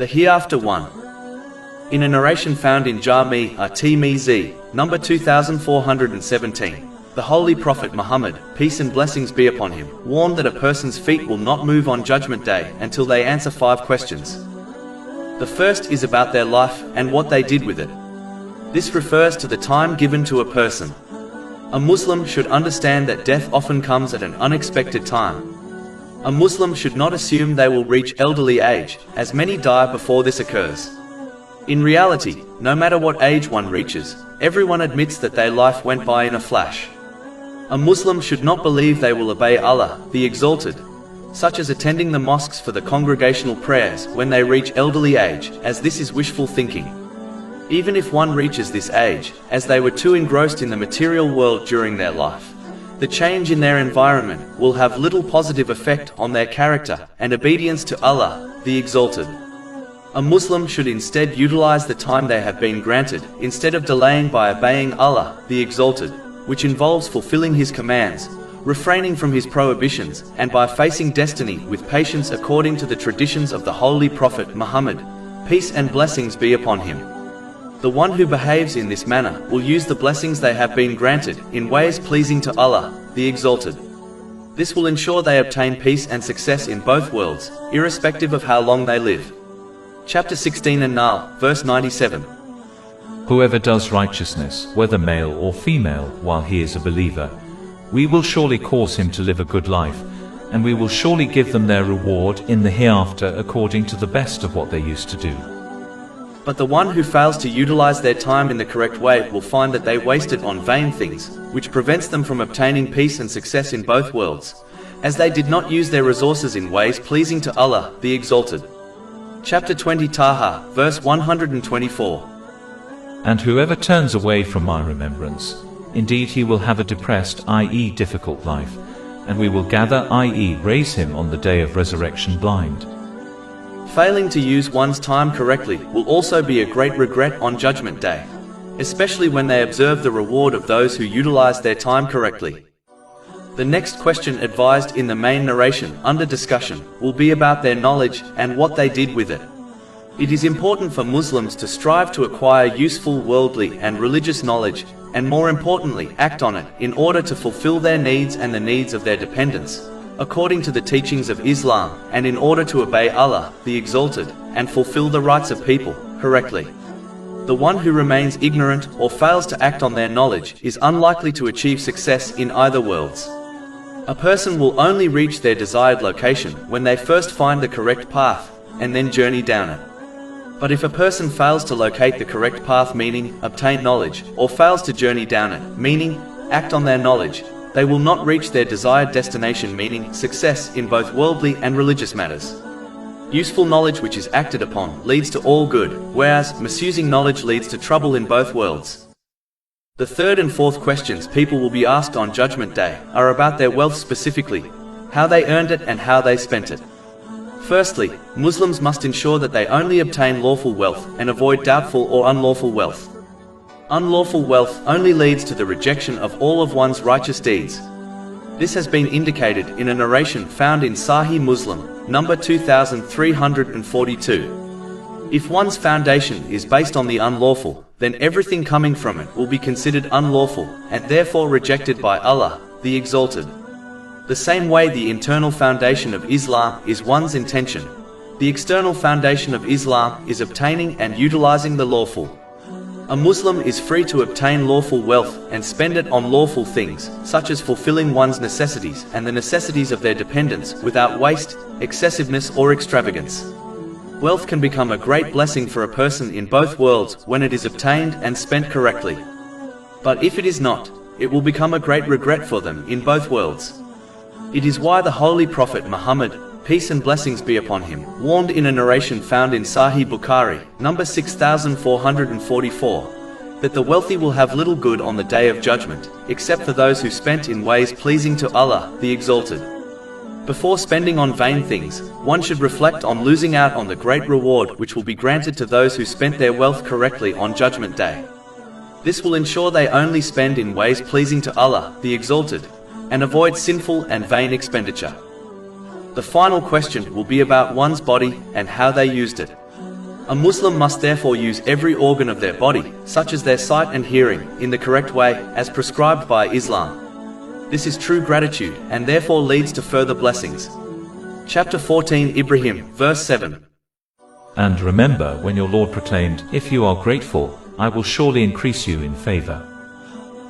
The Hereafter one. In a narration found in Jami at-Tirmizi, number 2417, the Holy Prophet Muhammad, peace and blessings be upon him, warned that a person's feet will not move on Judgment Day until they answer 5 questions. The first is about their life and what they did with it. This refers to the time given to a person. A Muslim should understand that death often comes at an unexpected time. A Muslim should not assume they will reach elderly age, as many die before this occurs. In reality, no matter what age one reaches, everyone admits that their life went by in a flash. A Muslim should not believe they will obey Allah, the Exalted, such as attending the mosques for the congregational prayers when they reach elderly age, as this is wishful thinking. Even if one reaches this age, as they were too engrossed in the material world during their life, the change in their environment will have little positive effect on their character and obedience to Allah, the Exalted. A Muslim should instead utilize the time they have been granted, instead of delaying by obeying Allah, the Exalted, which involves fulfilling His commands, refraining from His prohibitions, and by facing destiny with patience according to the traditions of the Holy Prophet Muhammad, peace and blessings be upon him. The one who behaves in this manner will use the blessings they have been granted in ways pleasing to Allah, the Exalted. This will ensure they obtain peace and success in both worlds, irrespective of how long they live. Chapter 16 An-Nahl, verse 97. Whoever does righteousness, whether male or female, while he is a believer, we will surely cause him to live a good life, and we will surely give them their reward in the hereafter according to the best of what they used to do. But the one who fails to utilize their time in the correct way will find that they waste it on vain things, which prevents them from obtaining peace and success in both worlds, as they did not use their resources in ways pleasing to Allah, the Exalted. Chapter 20 Taha, verse 124. And whoever turns away from my remembrance, indeed he will have a depressed, i.e. difficult life, and we will gather, i.e. raise him on the day of resurrection blind. Failing to use one's time correctly will also be a great regret on Judgment Day, especially when they observe the reward of those who utilize their time correctly. The next question advised in the main narration under discussion will be about their knowledge and what they did with it. It is important for Muslims to strive to acquire useful worldly and religious knowledge, and more importantly, act on it in order to fulfill their needs and the needs of their dependents, according to the teachings of Islam, and in order to obey Allah, the Exalted, and fulfill the rights of people correctly. The one who remains ignorant or fails to act on their knowledge is unlikely to achieve success in either worlds. A person will only reach their desired location when they first find the correct path, and then journey down it. But if a person fails to locate the correct path, meaning obtain knowledge, or fails to journey down it, meaning act on their knowledge, they will not reach their desired destination, meaning success in both worldly and religious matters. Useful knowledge which is acted upon leads to all good, whereas misusing knowledge leads to trouble in both worlds. The third and fourth questions people will be asked on Judgment Day are about their wealth, specifically how they earned it and how they spent it. Firstly, Muslims must ensure that they only obtain lawful wealth and avoid doubtful or unlawful wealth. Unlawful wealth only leads to the rejection of all of one's righteous deeds. This has been indicated in a narration found in Sahih Muslim, number 2342. If one's foundation is based on the unlawful, then everything coming from it will be considered unlawful, and therefore rejected by Allah, the Exalted. The same way the internal foundation of Islam is one's intention, the external foundation of Islam is obtaining and utilizing the lawful. A Muslim is free to obtain lawful wealth and spend it on lawful things, such as fulfilling one's necessities and the necessities of their dependents, without waste, excessiveness or extravagance. Wealth can become a great blessing for a person in both worlds when it is obtained and spent correctly. But if it is not, it will become a great regret for them in both worlds. It is why the Holy Prophet Muhammad, peace and blessings be upon him, warned in a narration found in Sahih Bukhari, number 6444, that the wealthy will have little good on the Day of Judgment, except for those who spent in ways pleasing to Allah, the Exalted. Before spending on vain things, one should reflect on losing out on the great reward which will be granted to those who spent their wealth correctly on Judgment Day. This will ensure they only spend in ways pleasing to Allah, the Exalted, and avoid sinful and vain expenditure. The final question will be about one's body and how they used it. A Muslim must therefore use every organ of their body, such as their sight and hearing, in the correct way, as prescribed by Islam. This is true gratitude, and therefore leads to further blessings. Chapter 14 Ibrahim, verse 7. And remember when your Lord proclaimed, "If you are grateful, I will surely increase you in favor."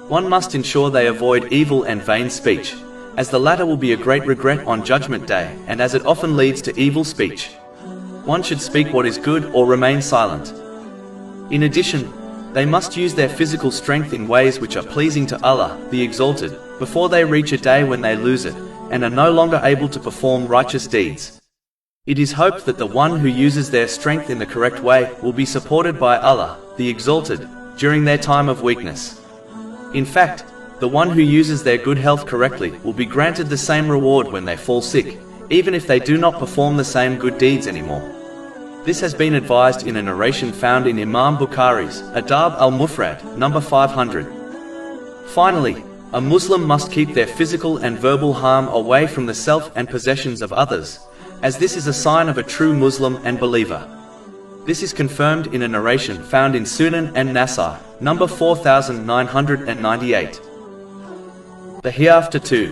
One must ensure they avoid evil and vain speech, as the latter will be a great regret on Judgment Day, and as it often leads to evil speech. One should speak what is good or remain silent. In addition, they must use their physical strength in ways which are pleasing to Allah, the Exalted, before they reach a day when they lose it, and are no longer able to perform righteous deeds. It is hoped that the one who uses their strength in the correct way will be supported by Allah, the Exalted, during their time of weakness. In fact, the one who uses their good health correctly will be granted the same reward when they fall sick, even if they do not perform the same good deeds anymore. This has been advised in a narration found in Imam Bukhari's Adab al-Mufrad, number 500. Finally, a Muslim must keep their physical and verbal harm away from the self and possessions of others, as this is a sign of a true Muslim and believer. This is confirmed in a narration found in Sunan and Nasai, number 4998. The Hereafter 2.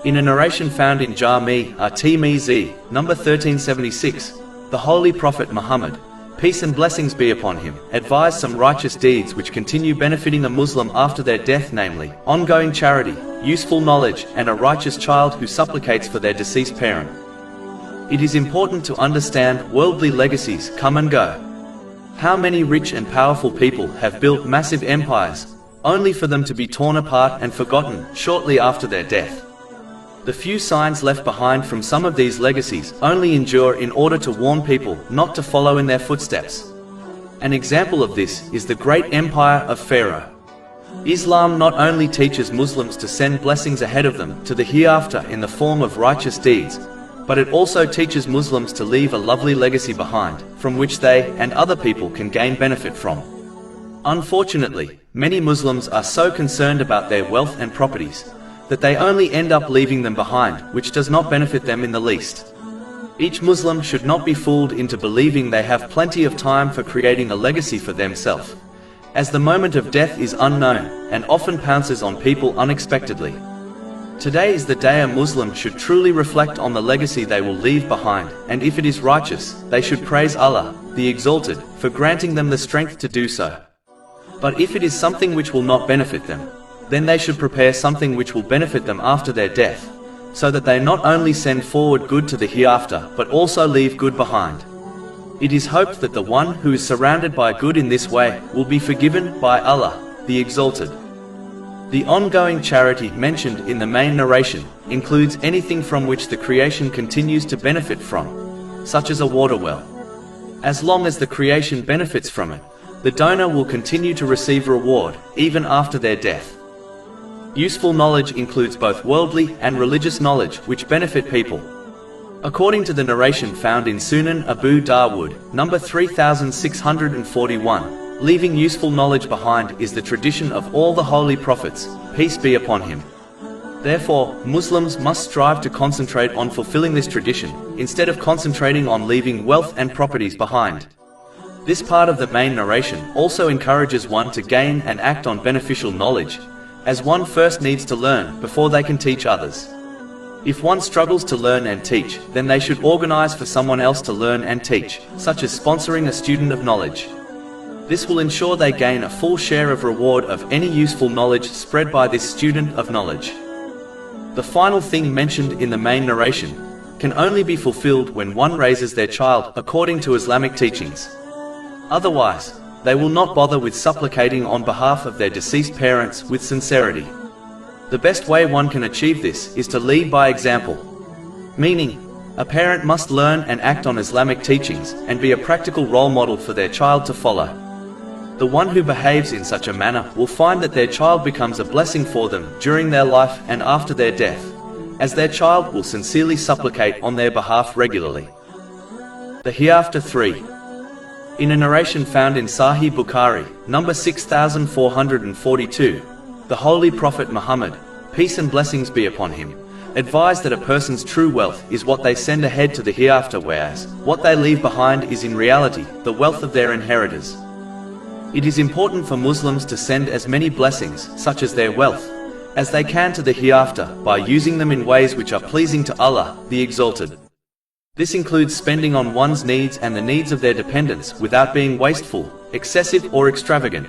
In a narration found in Jami at-Tirmizi, number 1376, the Holy Prophet Muhammad, peace and blessings be upon him, advised some righteous deeds which continue benefiting a Muslim after their death, namely, ongoing charity, useful knowledge, and a righteous child who supplicates for their deceased parent. It is important to understand worldly legacies come and go. How many rich and powerful people have built massive empires, only for them to be torn apart and forgotten shortly after their death? The few signs left behind from some of these legacies only endure in order to warn people not to follow in their footsteps. An example of this is the great empire of Pharaoh. Islam not only teaches Muslims to send blessings ahead of them to the hereafter in the form of righteous deeds, but it also teaches Muslims to leave a lovely legacy behind, from which they and other people can gain benefit from. Unfortunately, many Muslims are so concerned about their wealth and properties that they only end up leaving them behind, which does not benefit them in the least. Each Muslim should not be fooled into believing they have plenty of time for creating a legacy for themselves, as the moment of death is unknown and often pounces on people unexpectedly. Today is the day a Muslim should truly reflect on the legacy they will leave behind, and if it is righteous, they should praise Allah, the Exalted, for granting them the strength to do so. But if it is something which will not benefit them, then they should prepare something which will benefit them after their death, so that they not only send forward good to the hereafter, but also leave good behind. It is hoped that the one who is surrounded by good in this way will be forgiven by Allah, the Exalted. The ongoing charity mentioned in the main narration includes anything from which the creation continues to benefit from, such as a water well. As long as the creation benefits from it, the donor will continue to receive reward, even after their death. Useful knowledge includes both worldly and religious knowledge which benefit people. According to the narration found in Sunan Abu Dawood, number 3641, leaving useful knowledge behind is the tradition of all the holy prophets, peace be upon him. Therefore, Muslims must strive to concentrate on fulfilling this tradition, instead of concentrating on leaving wealth and properties behind. This part of the main narration also encourages one to gain and act on beneficial knowledge, as one first needs to learn before they can teach others. If one struggles to learn and teach, then they should organize for someone else to learn and teach, such as sponsoring a student of knowledge. This will ensure they gain a full share of reward of any useful knowledge spread by this student of knowledge. The final thing mentioned in the main narration can only be fulfilled when one raises their child according to Islamic teachings. Otherwise, they will not bother with supplicating on behalf of their deceased parents with sincerity. The best way one can achieve this is to lead by example. Meaning, a parent must learn and act on Islamic teachings and be a practical role model for their child to follow. The one who behaves in such a manner will find that their child becomes a blessing for them during their life and after their death, as their child will sincerely supplicate on their behalf regularly. The Hereafter 3. In a narration found in Sahih Bukhari, number 6442, the Holy Prophet Muhammad, peace and blessings be upon him, advise that a person's true wealth is what they send ahead to the hereafter, whereas what they leave behind is in reality the wealth of their inheritors. It is important for Muslims to send as many blessings, such as their wealth, as they can to the hereafter by using them in ways which are pleasing to Allah, the Exalted. This includes spending on one's needs and the needs of their dependents without being wasteful, excessive or extravagant.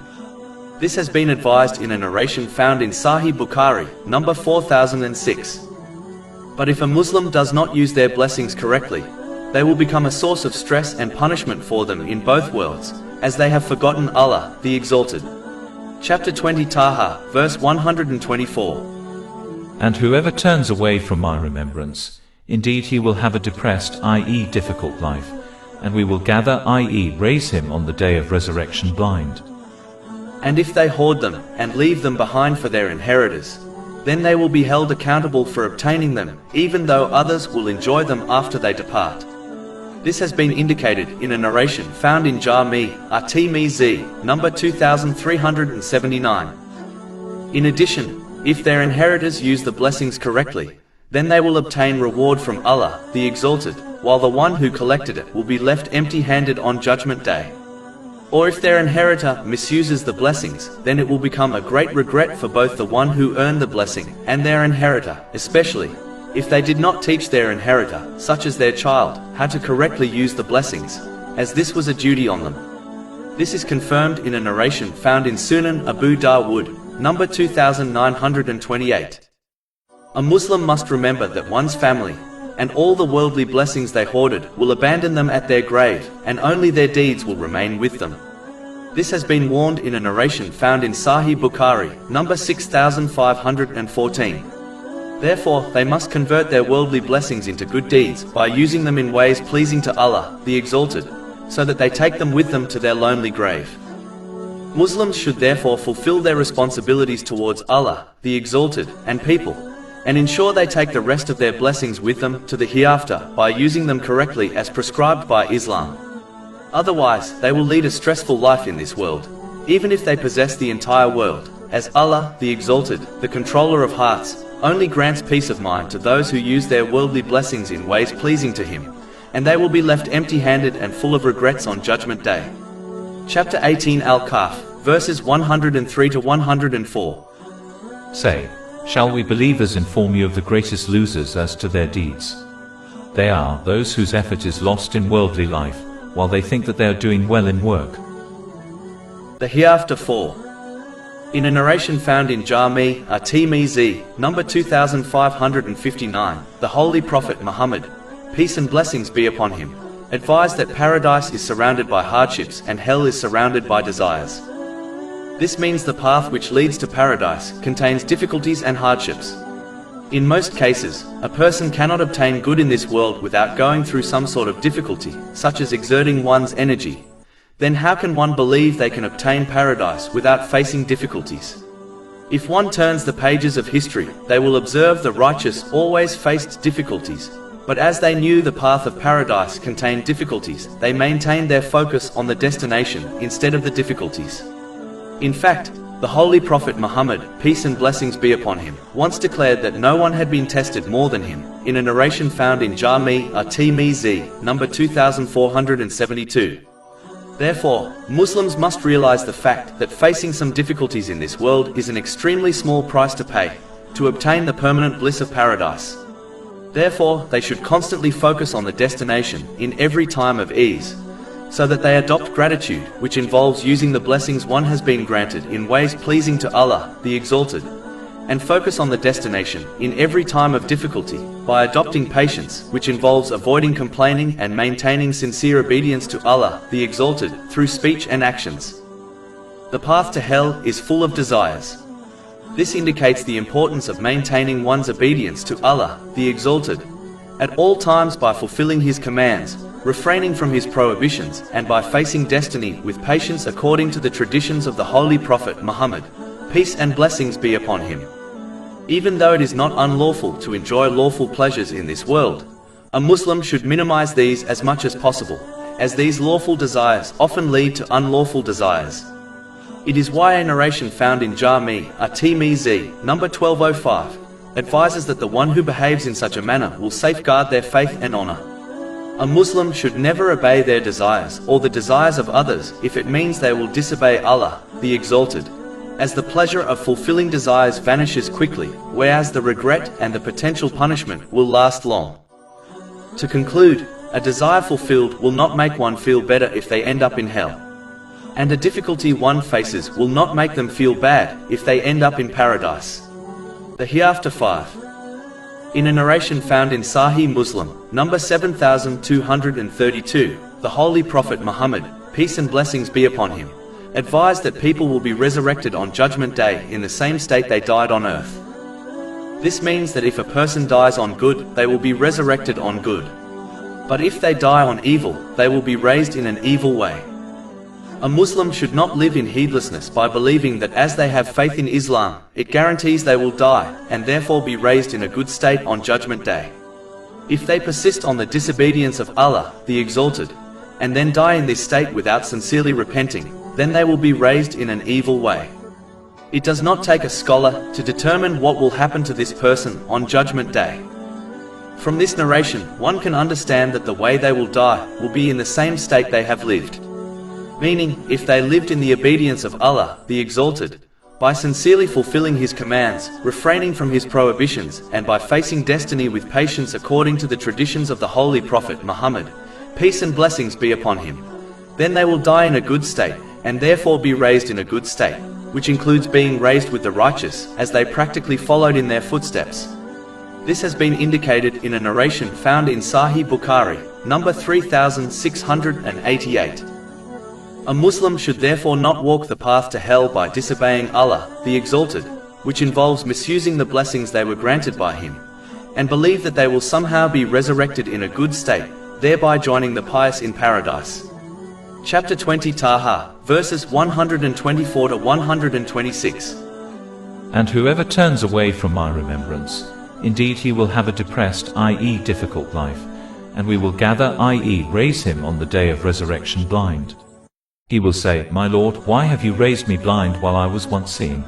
This has been advised in a narration found in Sahih Bukhari, number 4006. But if a Muslim does not use their blessings correctly, they will become a source of stress and punishment for them in both worlds, as they have forgotten Allah, the Exalted. Chapter 20 Taha, verse 124. And whoever turns away from my remembrance, indeed he will have a depressed, i.e. difficult life, and we will gather, i.e. raise him on the day of resurrection blind. And if they hoard them, and leave them behind for their inheritors, then they will be held accountable for obtaining them, even though others will enjoy them after they depart. This has been indicated in a narration found in Jami' at-Tirmidhi, number 2379. In addition, if their inheritors use the blessings correctly, then they will obtain reward from Allah, the Exalted, while the one who collected it will be left empty-handed on Judgment Day. Or if their inheritor misuses the blessings, then it will become a great regret for both the one who earned the blessing and their inheritor, especially if they did not teach their inheritor, such as their child, how to correctly use the blessings, as this was a duty on them. This is confirmed in a narration found in Sunan Abu Dawood, number 2928. A Muslim must remember that one's family, and all the worldly blessings they hoarded, will abandon them at their grave, and only their deeds will remain with them. This has been warned in a narration found in Sahih Bukhari, number 6514. Therefore, they must convert their worldly blessings into good deeds by using them in ways pleasing to Allah, the Exalted, so that they take them with them to their lonely grave. Muslims should therefore fulfill their responsibilities towards Allah, the Exalted, and people, and ensure they take the rest of their blessings with them to the hereafter by using them correctly as prescribed by Islam. Otherwise, they will lead a stressful life in this world, even if they possess the entire world, as Allah, the Exalted, the controller of hearts, only grants peace of mind to those who use their worldly blessings in ways pleasing to Him, and they will be left empty-handed and full of regrets on Judgment Day. Chapter 18 Al-Kahf, verses 103 to 104. Say, shall we believers inform you of the greatest losers as to their deeds? They are those whose effort is lost in worldly life, while they think that they are doing well in work. The Hereafter 4. In a narration found in Jami' at-Tirmidhi, number 2559, the Holy Prophet Muhammad, peace and blessings be upon him, advised that paradise is surrounded by hardships and hell is surrounded by desires. This means the path which leads to paradise contains difficulties and hardships. In most cases, a person cannot obtain good in this world without going through some sort of difficulty, such as exerting one's energy. Then how can one believe they can obtain paradise without facing difficulties? If one turns the pages of history, they will observe the righteous always faced difficulties, but as they knew the path of paradise contained difficulties, they maintained their focus on the destination instead of the difficulties. In fact, the Holy Prophet Muhammad, peace and blessings be upon him, once declared that no one had been tested more than him, in a narration found in Jami' at-Tirmidhi, number 2472. Therefore, Muslims must realize the fact that facing some difficulties in this world is an extremely small price to pay to obtain the permanent bliss of paradise. Therefore, they should constantly focus on the destination in every time of ease, so that they adopt gratitude, which involves using the blessings one has been granted in ways pleasing to Allah, the Exalted, and focus on the destination in every time of difficulty by adopting patience, which involves avoiding complaining and maintaining sincere obedience to Allah, the Exalted, through speech and actions. The path to hell is full of desires. This indicates the importance of maintaining one's obedience to Allah, the Exalted, at all times by fulfilling His commands, refraining from His prohibitions, and by facing destiny with patience according to the traditions of the Holy Prophet Muhammad, peace and blessings be upon him. Even though it is not unlawful to enjoy lawful pleasures in this world, a Muslim should minimize these as much as possible, as these lawful desires often lead to unlawful desires. It is why a narration found in Jami' at-Tirmidhi, number 1205, advises that the one who behaves in such a manner will safeguard their faith and honor. A Muslim should never obey their desires or the desires of others if it means they will disobey Allah, the Exalted, as the pleasure of fulfilling desires vanishes quickly, whereas the regret and the potential punishment will last long. To conclude, a desire fulfilled will not make one feel better if they end up in hell. And a difficulty one faces will not make them feel bad if they end up in paradise. The Hereafter 5. In a narration found in Sahih Muslim, number 7232, the Holy Prophet Muhammad, peace and blessings be upon him, advised that people will be resurrected on Judgment Day in the same state they died on earth. This means that if a person dies on good, they will be resurrected on good. But if they die on evil, they will be raised in an evil way. A Muslim should not live in heedlessness by believing that as they have faith in Islam, it guarantees they will die, and therefore be raised in a good state on Judgment Day. If they persist on the disobedience of Allah, the Exalted, and then die in this state without sincerely repenting, then they will be raised in an evil way. It does not take a scholar to determine what will happen to this person on Judgment Day. From this narration, one can understand that the way they will die will be in the same state they have lived. Meaning, if they lived in the obedience of Allah, the Exalted, by sincerely fulfilling His commands, refraining from His prohibitions, and by facing destiny with patience according to the traditions of the Holy Prophet Muhammad, peace and blessings be upon him, then they will die in a good state, and therefore be raised in a good state, which includes being raised with the righteous, as they practically followed in their footsteps. This has been indicated in a narration found in Sahih Bukhari, number 3688. A Muslim should therefore not walk the path to hell by disobeying Allah, the Exalted, which involves misusing the blessings they were granted by Him, and believe that they will somehow be resurrected in a good state, thereby joining the pious in paradise. Chapter 20 Taha, verses 124 to 126. And whoever turns away from my remembrance, indeed he will have a depressed, i.e. difficult life, and we will gather, i.e. raise him on the day of resurrection blind. He will say, My Lord, why have you raised me blind while I was once seeing?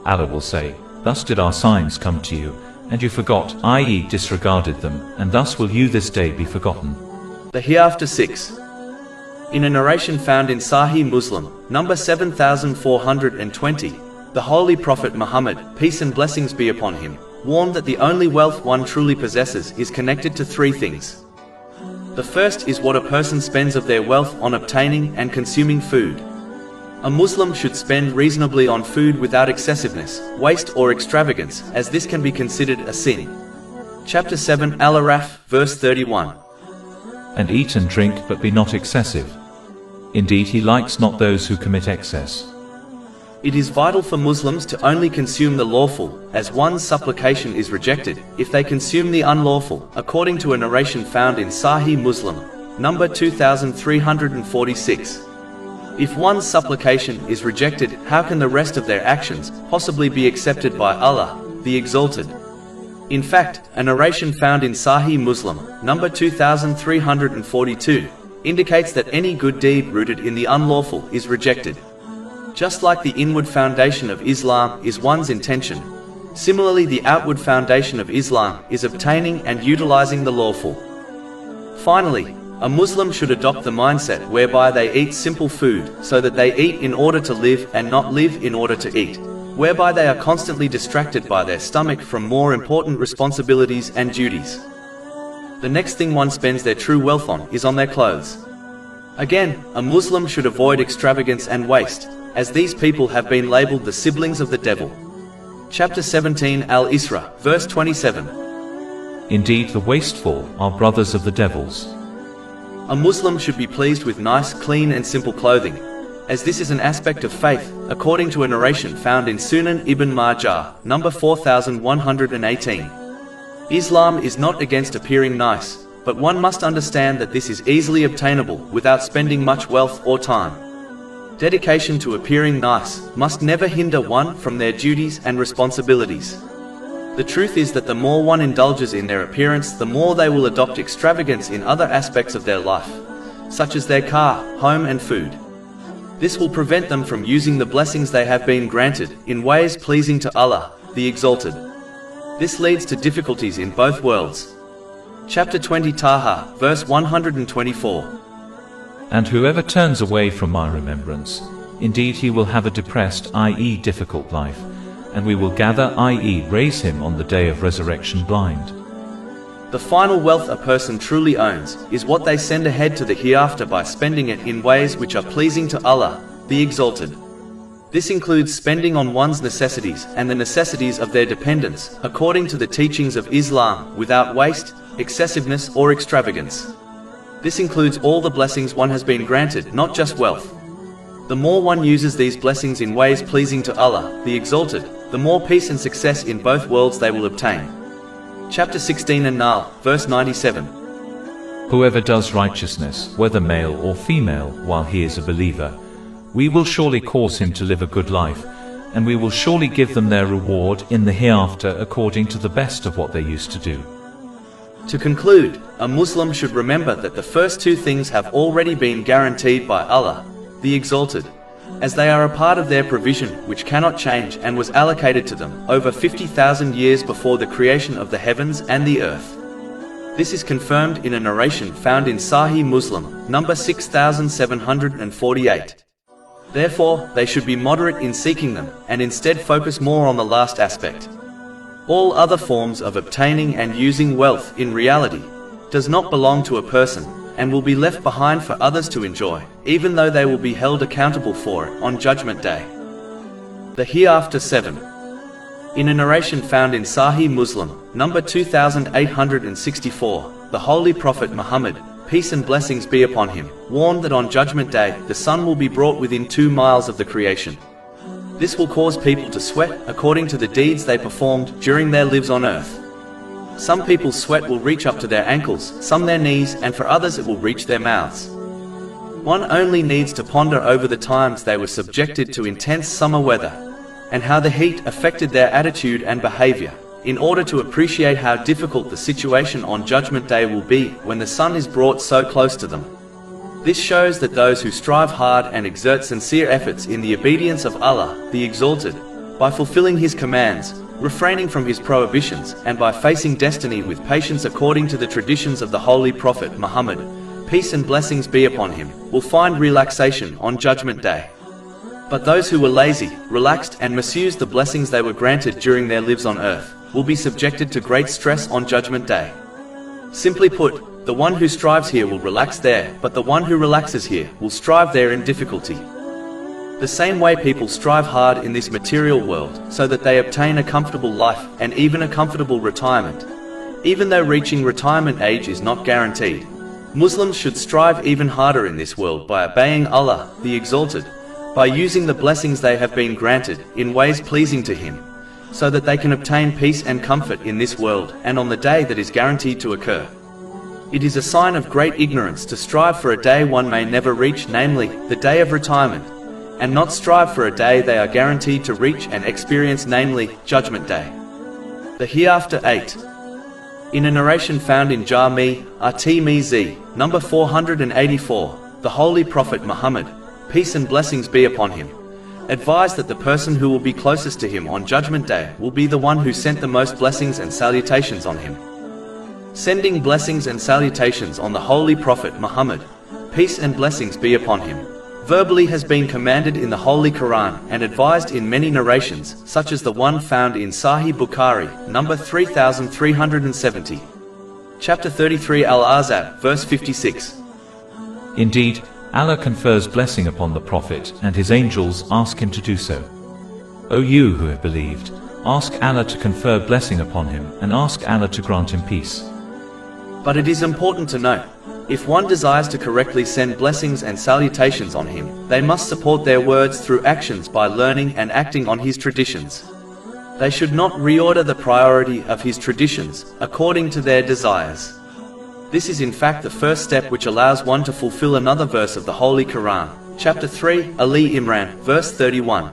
Allah will say, Thus did our signs come to you, and you forgot, i.e. disregarded them, and thus will you this day be forgotten. The Hereafter 6. In a narration found in Sahih Muslim, number 7420, the Holy Prophet Muhammad, peace and blessings be upon him, warned that the only wealth one truly possesses is connected to three things. The first is what a person spends of their wealth on obtaining and consuming food. A Muslim should spend reasonably on food without excessiveness, waste or extravagance, as this can be considered a sin. Chapter 7 Al-Araf, verse 31. And eat and drink, but be not excessive. Indeed he likes not those who commit excess. It is vital for Muslims to only consume the lawful, as one's supplication is rejected if they consume the unlawful, according to a narration found in Sahih Muslim, number 2346. If one's supplication is rejected, how can the rest of their actions possibly be accepted by Allah, the Exalted? In fact, a narration found in Sahih Muslim, number 2342, indicates that any good deed rooted in the unlawful is rejected. Just like the inward foundation of Islam is one's intention, similarly the outward foundation of Islam is obtaining and utilizing the lawful. Finally, a Muslim should adopt the mindset whereby they eat simple food so that they eat in order to live and not live in order to eat, whereby they are constantly distracted by their stomach from more important responsibilities and duties. The next thing one spends their true wealth on is on their clothes. Again, a Muslim should avoid extravagance and waste, as these people have been labeled the siblings of the devil. Chapter 17 Al-Isra, verse 27. Indeed the wasteful are brothers of the devils. A Muslim should be pleased with nice, clean and simple clothing, as this is an aspect of faith, according to a narration found in Sunan Ibn Majah, number 4118. Islam is not against appearing nice, but one must understand that this is easily obtainable without spending much wealth or time. Dedication to appearing nice must never hinder one from their duties and responsibilities. The truth is that the more one indulges in their appearance, the more they will adopt extravagance in other aspects of their life, such as their car, home and food. This will prevent them from using the blessings they have been granted in ways pleasing to Allah, the Exalted. This leads to difficulties in both worlds. Chapter 20 Taha, verse 124. And whoever turns away from my remembrance, indeed he will have a depressed, i.e. difficult life, and we will gather, i.e. raise him on the day of resurrection blind. The final wealth a person truly owns is what they send ahead to the hereafter by spending it in ways which are pleasing to Allah, the Exalted. This includes spending on one's necessities and the necessities of their dependents, according to the teachings of Islam, without waste, excessiveness or extravagance. This includes all the blessings one has been granted, not just wealth. The more one uses these blessings in ways pleasing to Allah, the Exalted, the more peace and success in both worlds they will obtain. Chapter 16 An-Nahl, verse 97. Whoever does righteousness, whether male or female, while he is a believer, we will surely cause him to live a good life, and we will surely give them their reward in the hereafter according to the best of what they used to do. To conclude, a Muslim should remember that the first two things have already been guaranteed by Allah, the Exalted, as they are a part of their provision which cannot change and was allocated to them over 50,000 years before the creation of the heavens and the earth. This is confirmed in a narration found in Sahih Muslim, number 6748. Therefore, they should be moderate in seeking them, and instead focus more on the last aspect. All other forms of obtaining and using wealth in reality does not belong to a person, and will be left behind for others to enjoy, even though they will be held accountable for it on Judgment Day. The Hereafter 7. In a narration found in Sahih Muslim, number 2864, the Holy Prophet Muhammad, peace and blessings be upon him, warned that on Judgment Day the sun will be brought within 2 miles of the creation. This will cause people to sweat according to the deeds they performed during their lives on earth. Some people's sweat will reach up to their ankles, some their knees, and for others it will reach their mouths. One only needs to ponder over the times they were subjected to intense summer weather, and how the heat affected their attitude and behavior, in order to appreciate how difficult the situation on Judgment Day will be when the sun is brought so close to them. This shows that those who strive hard and exert sincere efforts in the obedience of Allah, the Exalted, by fulfilling His commands, refraining from His prohibitions, and by facing destiny with patience according to the traditions of the Holy Prophet Muhammad, peace and blessings be upon him, will find relaxation on Judgment Day. But those who were lazy, relaxed, and misused the blessings they were granted during their lives on earth, will be subjected to great stress on Judgment Day. Simply put, the one who strives here will relax there, but the one who relaxes here will strive there in difficulty. The same way people strive hard in this material world so that they obtain a comfortable life and even a comfortable retirement, even though reaching retirement age is not guaranteed, Muslims should strive even harder in this world by obeying Allah, the Exalted, by using the blessings they have been granted in ways pleasing to Him, so that they can obtain peace and comfort in this world and on the day that is guaranteed to occur. It is a sign of great ignorance to strive for a day one may never reach, namely, the day of retirement, and not strive for a day they are guaranteed to reach and experience, namely, Judgment Day. The Hereafter 8. In a narration found in Jami at-Tirmizi, number 484, the Holy Prophet Muhammad, peace and blessings be upon him, advised that the person who will be closest to him on Judgment Day will be the one who sent the most blessings and salutations on him. Sending blessings and salutations on the Holy Prophet Muhammad, peace and blessings be upon him, verbally has been commanded in the Holy Quran and advised in many narrations, such as the one found in Sahih Bukhari, number 3370. Chapter 33 Al-Ahzab, verse 56. Indeed, Allah confers blessing upon the Prophet, and his angels ask him to do so. O you who have believed, ask Allah to confer blessing upon him, and ask Allah to grant him peace. But it is important to note, if one desires to correctly send blessings and salutations on him, they must support their words through actions by learning and acting on his traditions. They should not reorder the priority of his traditions according to their desires. This is in fact the first step which allows one to fulfill another verse of the Holy Quran, chapter 3, Ali Imran, verse 31.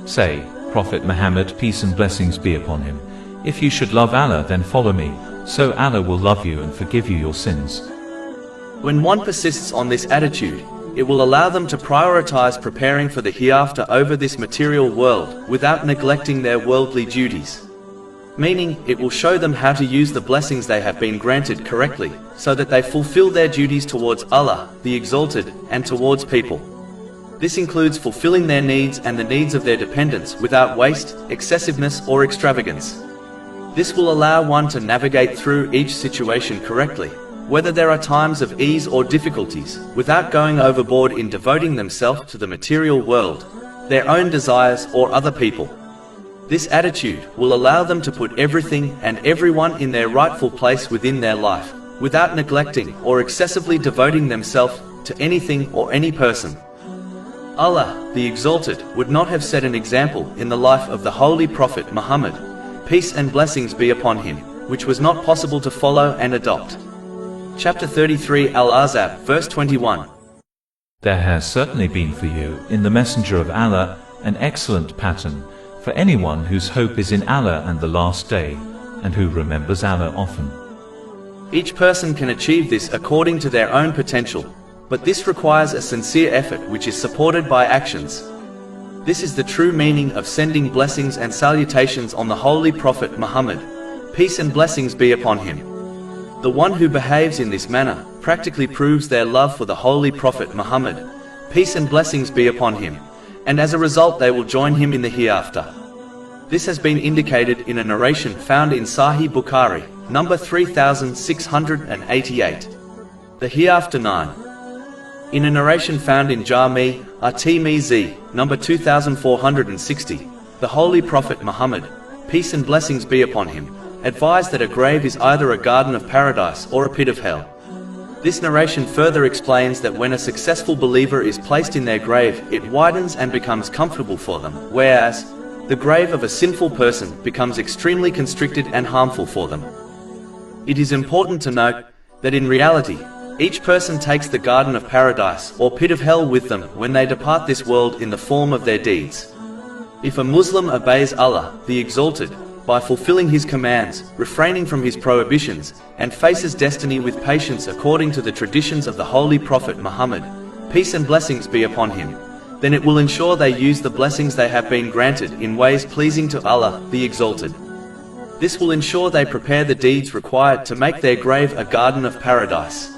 Say, Prophet Muhammad, peace and blessings be upon him, if you should love Allah, then follow me, so Allah will love you and forgive you your sins. When one persists on this attitude, it will allow them to prioritize preparing for the hereafter over this material world without neglecting their worldly duties. meaning it will show them how to use the blessings they have been granted correctly, so that they fulfill their duties towards Allah, the Exalted, and towards people. This includes fulfilling their needs and the needs of their dependents without waste, excessiveness, or extravagance. This will allow one to navigate through each situation correctly, whether there are times of ease or difficulties, without going overboard in devoting themselves to the material world, their own desires, or other people. This attitude will allow them to put everything and everyone in their rightful place within their life, without neglecting or excessively devoting themselves to anything or any person. Allah, the Exalted, would not have set an example in the life of the Holy Prophet Muhammad, peace and blessings be upon him, which was not possible to follow and adopt. Chapter 33 Al-Ahzab, verse 21. There has certainly been for you, in the Messenger of Allah, an excellent pattern, for anyone whose hope is in Allah and the Last Day, and who remembers Allah often. Each person can achieve this according to their own potential, but this requires a sincere effort which is supported by actions. This is the true meaning of sending blessings and salutations on the Holy Prophet Muhammad, peace and blessings be upon him. The one who behaves in this manner practically proves their love for the Holy Prophet Muhammad, peace and blessings be upon him, and as a result they will join him in the hereafter. This has been indicated in a narration found in Sahih Bukhari, number 3688. The Hereafter 9. In a narration found in Jami at-Tirmizi, number 2460, the Holy Prophet Muhammad, peace and blessings be upon him, advised that a grave is either a garden of paradise or a pit of hell. This narration further explains that when a successful believer is placed in their grave, it widens and becomes comfortable for them, whereas the grave of a sinful person becomes extremely constricted and harmful for them. It is important to note that in reality, each person takes the garden of paradise or pit of hell with them when they depart this world in the form of their deeds. If a Muslim obeys Allah, the Exalted, by fulfilling his commands, refraining from his prohibitions, and faces destiny with patience according to the traditions of the Holy Prophet Muhammad, peace and blessings be upon him, then it will ensure they use the blessings they have been granted in ways pleasing to Allah, the Exalted. This will ensure they prepare the deeds required to make their grave a garden of paradise.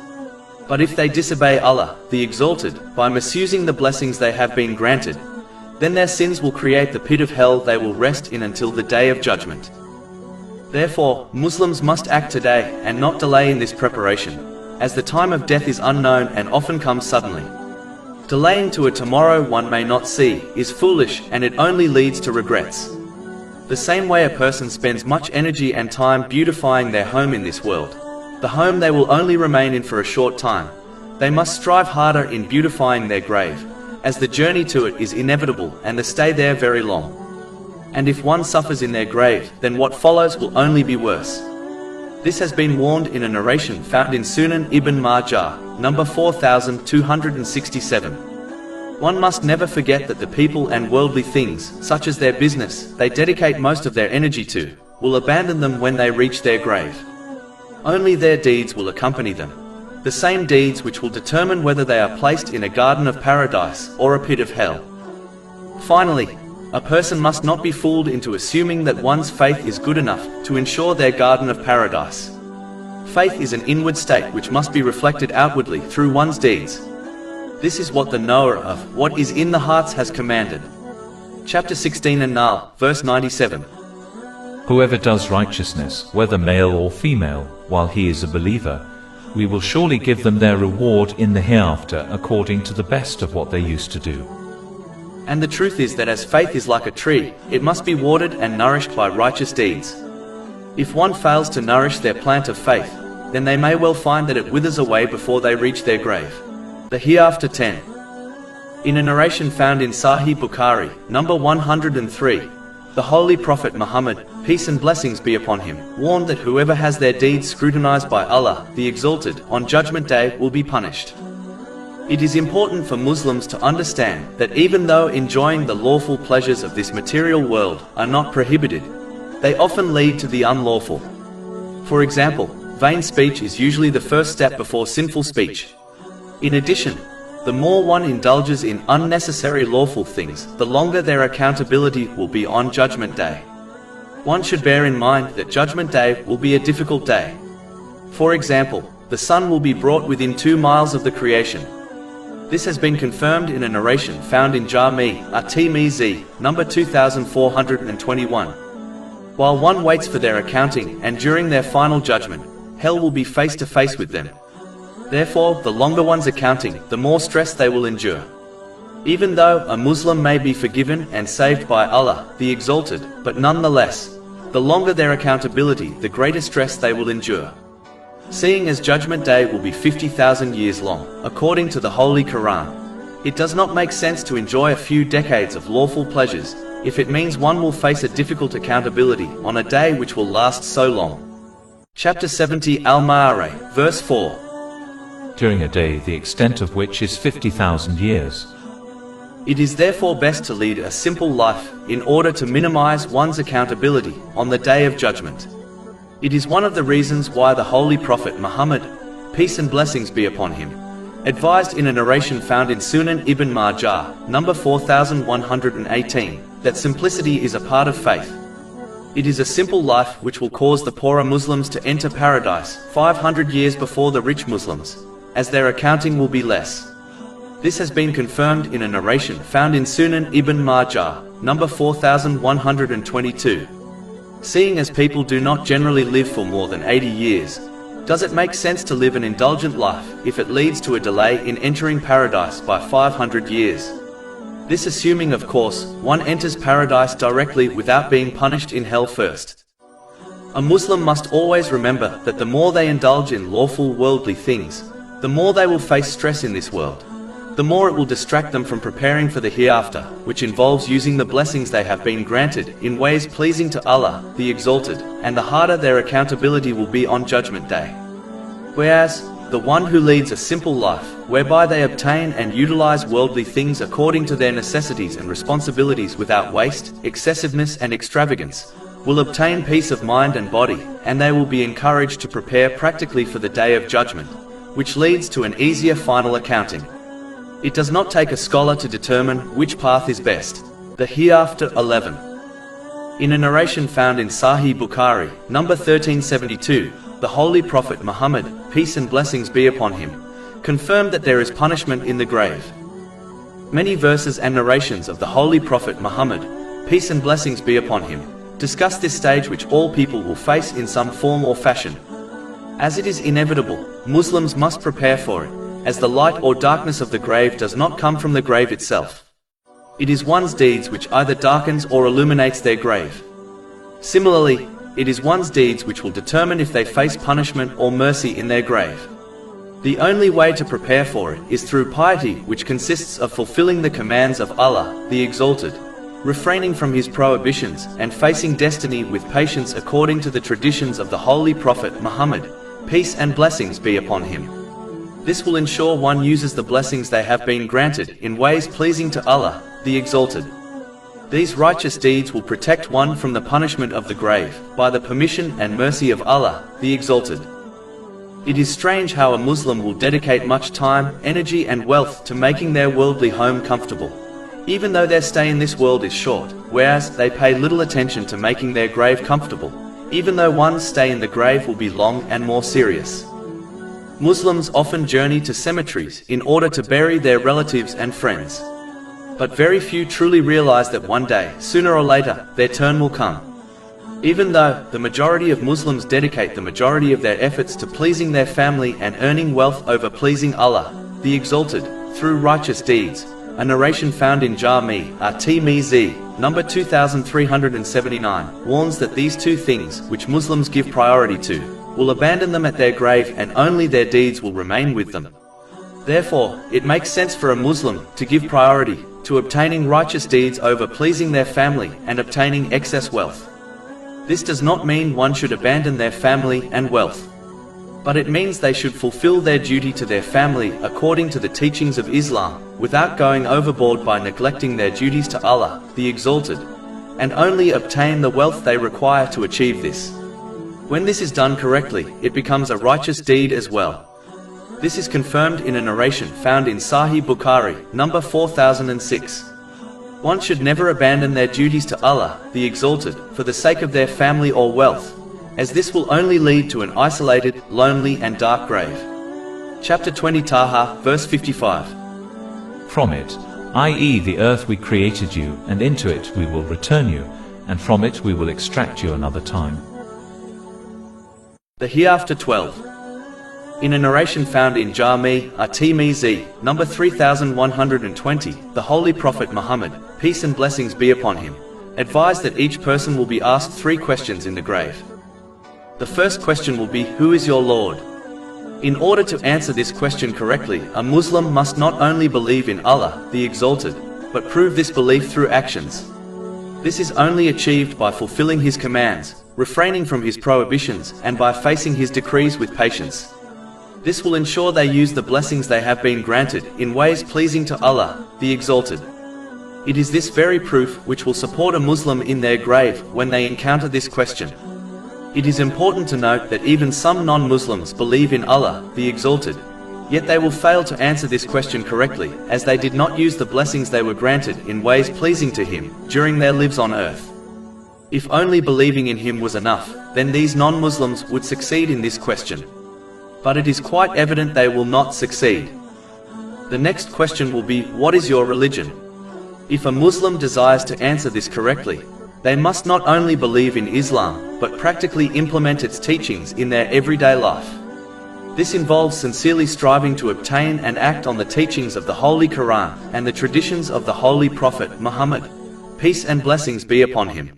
But if they disobey Allah, the Exalted, by misusing the blessings they have been granted, then their sins will create the pit of hell they will rest in until the Day of Judgment. Therefore, Muslims must act today and not delay in this preparation, as the time of death is unknown and often comes suddenly. Delaying to a tomorrow one may not see is foolish, and it only leads to regrets. The same way a person spends much energy and time beautifying their home in this world, the home they will only remain in for a short time, they must strive harder in beautifying their grave, as the journey to it is inevitable and the stay there very long. And if one suffers in their grave, then what follows will only be worse. This has been warned in a narration found in Sunan Ibn Majah, number 4267. One must never forget that the people and worldly things, such as their business, they dedicate most of their energy to, will abandon them when they reach their grave. Only their deeds will accompany them, the same deeds which will determine whether they are placed in a garden of paradise or a pit of hell. Finally, a person must not be fooled into assuming that one's faith is good enough to ensure their garden of paradise. Faith is an inward state which must be reflected outwardly through one's deeds. This is what the knower of what is in the hearts has commanded. Chapter 16 An-Nahl, verse 97. Whoever does righteousness, whether male or female, while he is a believer, we will surely give them their reward in the hereafter according to the best of what they used to do. And the truth is that as faith is like a tree, it must be watered and nourished by righteous deeds. If one fails to nourish their plant of faith, then they may well find that it withers away before they reach their grave. The Hereafter 10. In a narration found in Sahih Bukhari, number 103, the Holy Prophet Muhammad, peace and blessings be upon him, warned that whoever has their deeds scrutinized by Allah, the Exalted, on Judgment Day will be punished. It is important for Muslims to understand that even though enjoying the lawful pleasures of this material world are not prohibited, they often lead to the unlawful. For example, vain speech is usually the first step before sinful speech. In addition, the more one indulges in unnecessary lawful things, the longer their accountability will be on Judgment Day. One should bear in mind that Judgment Day will be a difficult day. For example, the sun will be brought within 2 miles of the creation. This has been confirmed in a narration found in Jami at-Tirmizi, number 2421. While one waits for their accounting and during their final judgment, hell will be face to face with them. Therefore, the longer one's accounting, the more stress they will endure. Even though a Muslim may be forgiven and saved by Allah, the Exalted, but nonetheless, the longer their accountability, the greater stress they will endure. Seeing as Judgment Day will be 50,000 years long, according to the Holy Quran, it does not make sense to enjoy a few decades of lawful pleasures, if it means one will face a difficult accountability on a day which will last so long. Chapter 70 Al-Ma'arij, verse 4. During a day the extent of which is 50,000 years. It is therefore best to lead a simple life, in order to minimize one's accountability on the Day of Judgment. It is one of the reasons why the Holy Prophet Muhammad, peace and blessings be upon him, advised in a narration found in Sunan Ibn Majah, number 4118, that simplicity is a part of faith. It is a simple life which will cause the poorer Muslims to enter paradise 500 years before the rich Muslims, as their accounting will be less. This has been confirmed in a narration found in Sunan Ibn Majah, number 4122. Seeing as people do not generally live for more than 80 years, does it make sense to live an indulgent life if it leads to a delay in entering paradise by 500 years? This assuming, of course, one enters paradise directly without being punished in hell first. A Muslim must always remember that the more they indulge in lawful worldly things, the more they will face stress in this world. The more it will distract them from preparing for the hereafter, which involves using the blessings they have been granted in ways pleasing to Allah, the Exalted, and the harder their accountability will be on Judgment Day. Whereas, the one who leads a simple life, whereby they obtain and utilize worldly things according to their necessities and responsibilities without waste, excessiveness and extravagance, will obtain peace of mind and body, and they will be encouraged to prepare practically for the Day of Judgment, which leads to an easier final accounting. It does not take a scholar to determine which path is best. The Hereafter 11. In a narration found in Sahih Bukhari, number 1372, the Holy Prophet Muhammad, peace and blessings be upon him, confirmed that there is punishment in the grave. Many verses and narrations of the Holy Prophet Muhammad, peace and blessings be upon him, discuss this stage which all people will face in some form or fashion. As it is inevitable, Muslims must prepare for it, as the light or darkness of the grave does not come from the grave itself. It is one's deeds which either darkens or illuminates their grave. Similarly, it is one's deeds which will determine if they face punishment or mercy in their grave. The only way to prepare for it is through piety, which consists of fulfilling the commands of Allah, the Exalted, refraining from His prohibitions, and facing destiny with patience according to the traditions of the Holy Prophet Muhammad, peace and blessings be upon him. This will ensure one uses the blessings they have been granted in ways pleasing to Allah, the Exalted. These righteous deeds will protect one from the punishment of the grave, by the permission and mercy of Allah, the Exalted. It is strange how a Muslim will dedicate much time, energy and wealth to making their worldly home comfortable, even though their stay in this world is short, whereas they pay little attention to making their grave comfortable, even though one's stay in the grave will be long and more serious. Muslims often journey to cemeteries in order to bury their relatives and friends. But very few truly realize that one day, sooner or later, their turn will come. Even though the majority of Muslims dedicate the majority of their efforts to pleasing their family and earning wealth over pleasing Allah, the Exalted, through righteous deeds, a narration found in Jami at-Tirmizi, number 2379, warns that these two things, which Muslims give priority to, will abandon them at their grave and only their deeds will remain with them. Therefore, it makes sense for a Muslim to give priority to obtaining righteous deeds over pleasing their family and obtaining excess wealth. This does not mean one should abandon their family and wealth, but it means they should fulfill their duty to their family according to the teachings of Islam, without going overboard by neglecting their duties to Allah, the Exalted, and only obtain the wealth they require to achieve this. When this is done correctly, it becomes a righteous deed as well. This is confirmed in a narration found in Sahih Bukhari, number 4006. One should never abandon their duties to Allah, the Exalted, for the sake of their family or wealth, as this will only lead to an isolated, lonely and dark grave. Chapter 20 Taha, verse 55. From it, i.e. the earth we created you, and into it we will return you, and from it we will extract you another time. The Hereafter 12. In a narration found in Jami' at-Tirmizi, number 3120, the Holy Prophet Muhammad, peace and blessings be upon him, advised that each person will be asked 3 questions in the grave. The first question will be, who is your Lord? In order to answer this question correctly, a Muslim must not only believe in Allah, the Exalted, but prove this belief through actions. This is only achieved by fulfilling His commands, refraining from His prohibitions, and by facing His decrees with patience. This will ensure they use the blessings they have been granted in ways pleasing to Allah, the Exalted. It is this very proof which will support a Muslim in their grave when they encounter this question. It is important to note that even some non-Muslims believe in Allah, the Exalted, yet they will fail to answer this question correctly, as they did not use the blessings they were granted in ways pleasing to Him during their lives on earth. If only believing in Him was enough, then these non-Muslims would succeed in this question. But it is quite evident they will not succeed. The next question will be, what is your religion? If a Muslim desires to answer this correctly, they must not only believe in Islam, but practically implement its teachings in their everyday life. This involves sincerely striving to obtain and act on the teachings of the Holy Quran and the traditions of the Holy Prophet Muhammad, peace and blessings be upon him.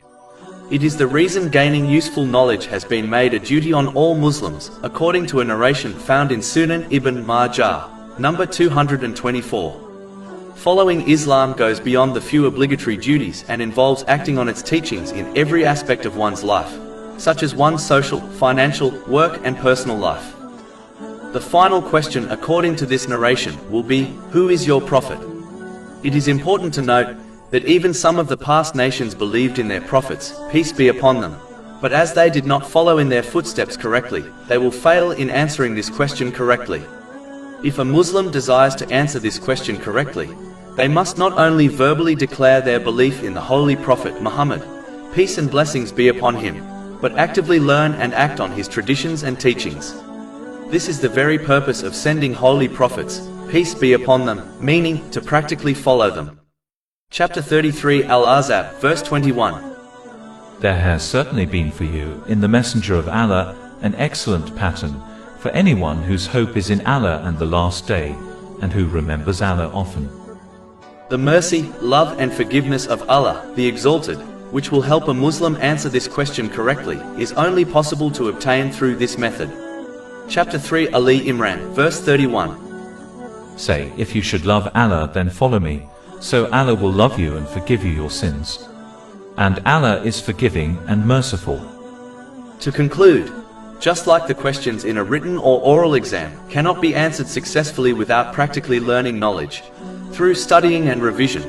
It is the reason gaining useful knowledge has been made a duty on all Muslims, according to a narration found in Sunan Ibn Majah, number 224. Following Islam goes beyond the few obligatory duties and involves acting on its teachings in every aspect of one's life, such as one's social, financial, work and personal life. The final question according to this narration will be, who is your prophet? It is important to note that even some of the past nations believed in their prophets, peace be upon them, but as they did not follow in their footsteps correctly, they will fail in answering this question correctly. If a Muslim desires to answer this question correctly, they must not only verbally declare their belief in the Holy Prophet Muhammad, peace and blessings be upon him, but actively learn and act on his traditions and teachings. This is the very purpose of sending holy prophets, peace be upon them, meaning to practically follow them. Chapter 33 Al-Ahzab, verse 21. There has certainly been for you, in the Messenger of Allah, an excellent pattern, for anyone whose hope is in Allah and the Last Day, and who remembers Allah often. The mercy, love and forgiveness of Allah, the Exalted, which will help a Muslim answer this question correctly, is only possible to obtain through this method. Chapter 3 Ali Imran, verse 31. Say, if you should love Allah, then follow me, so Allah will love you and forgive you your sins. And Allah is forgiving and merciful. To conclude, just like the questions in a written or oral exam cannot be answered successfully without practically learning knowledge, through studying and revision,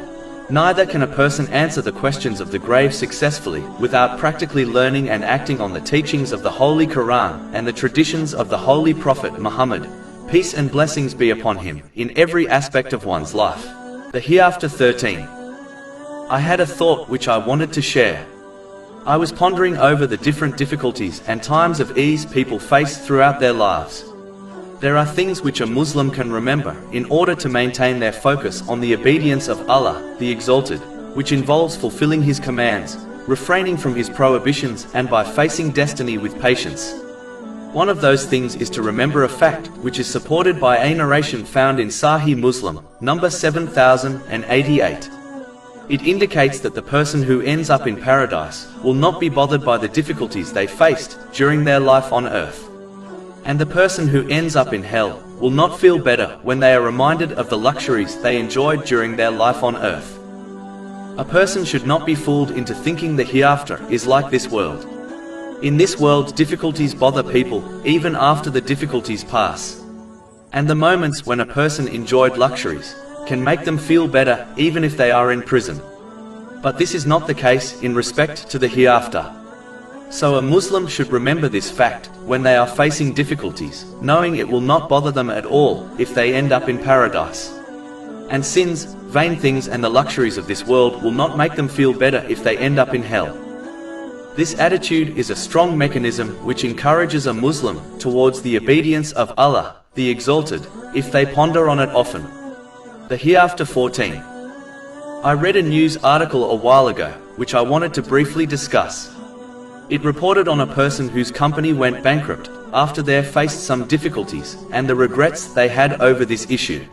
neither can a person answer the questions of the grave successfully without practically learning and acting on the teachings of the Holy Quran and the traditions of the Holy Prophet Muhammad, peace and blessings be upon him, in every aspect of one's life. The Hereafter 13. I had a thought which I wanted to share. I was pondering over the different difficulties and times of ease people face throughout their lives. There are things which a Muslim can remember in order to maintain their focus on the obedience of Allah, the Exalted, which involves fulfilling His commands, refraining from His prohibitions and by facing destiny with patience. One of those things is to remember a fact which is supported by a narration found in Sahih Muslim, number 7088. It indicates that the person who ends up in paradise will not be bothered by the difficulties they faced during their life on earth. And the person who ends up in hell will not feel better when they are reminded of the luxuries they enjoyed during their life on earth. A person should not be fooled into thinking the hereafter is like this world. In this world, difficulties bother people even after the difficulties pass. And the moments when a person enjoyed luxuries can make them feel better even if they are in prison. But this is not the case in respect to the hereafter. So a Muslim should remember this fact when they are facing difficulties, knowing it will not bother them at all if they end up in paradise. And sins, vain things and the luxuries of this world will not make them feel better if they end up in hell. This attitude is a strong mechanism which encourages a Muslim towards the obedience of Allah, the Exalted, if they ponder on it often. The Hereafter 14. I read a news article a while ago, which I wanted to briefly discuss. It reported on a person whose company went bankrupt after they faced some difficulties and the regrets they had over this issue.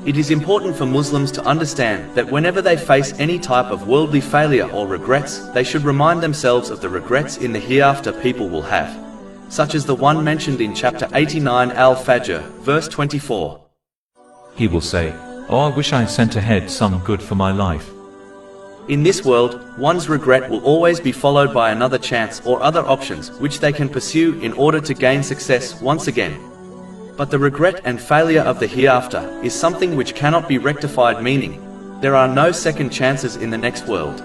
It is important for Muslims to understand that whenever they face any type of worldly failure or regrets, they should remind themselves of the regrets in the hereafter people will have, such as the one mentioned in chapter 89 Al-Fajr, verse 24. He will say, "Oh, I wish I sent ahead some good for my life." In this world, one's regret will always be followed by another chance or other options which they can pursue in order to gain success once again. But the regret and failure of the hereafter is something which cannot be rectified, meaning there are no second chances in the next world.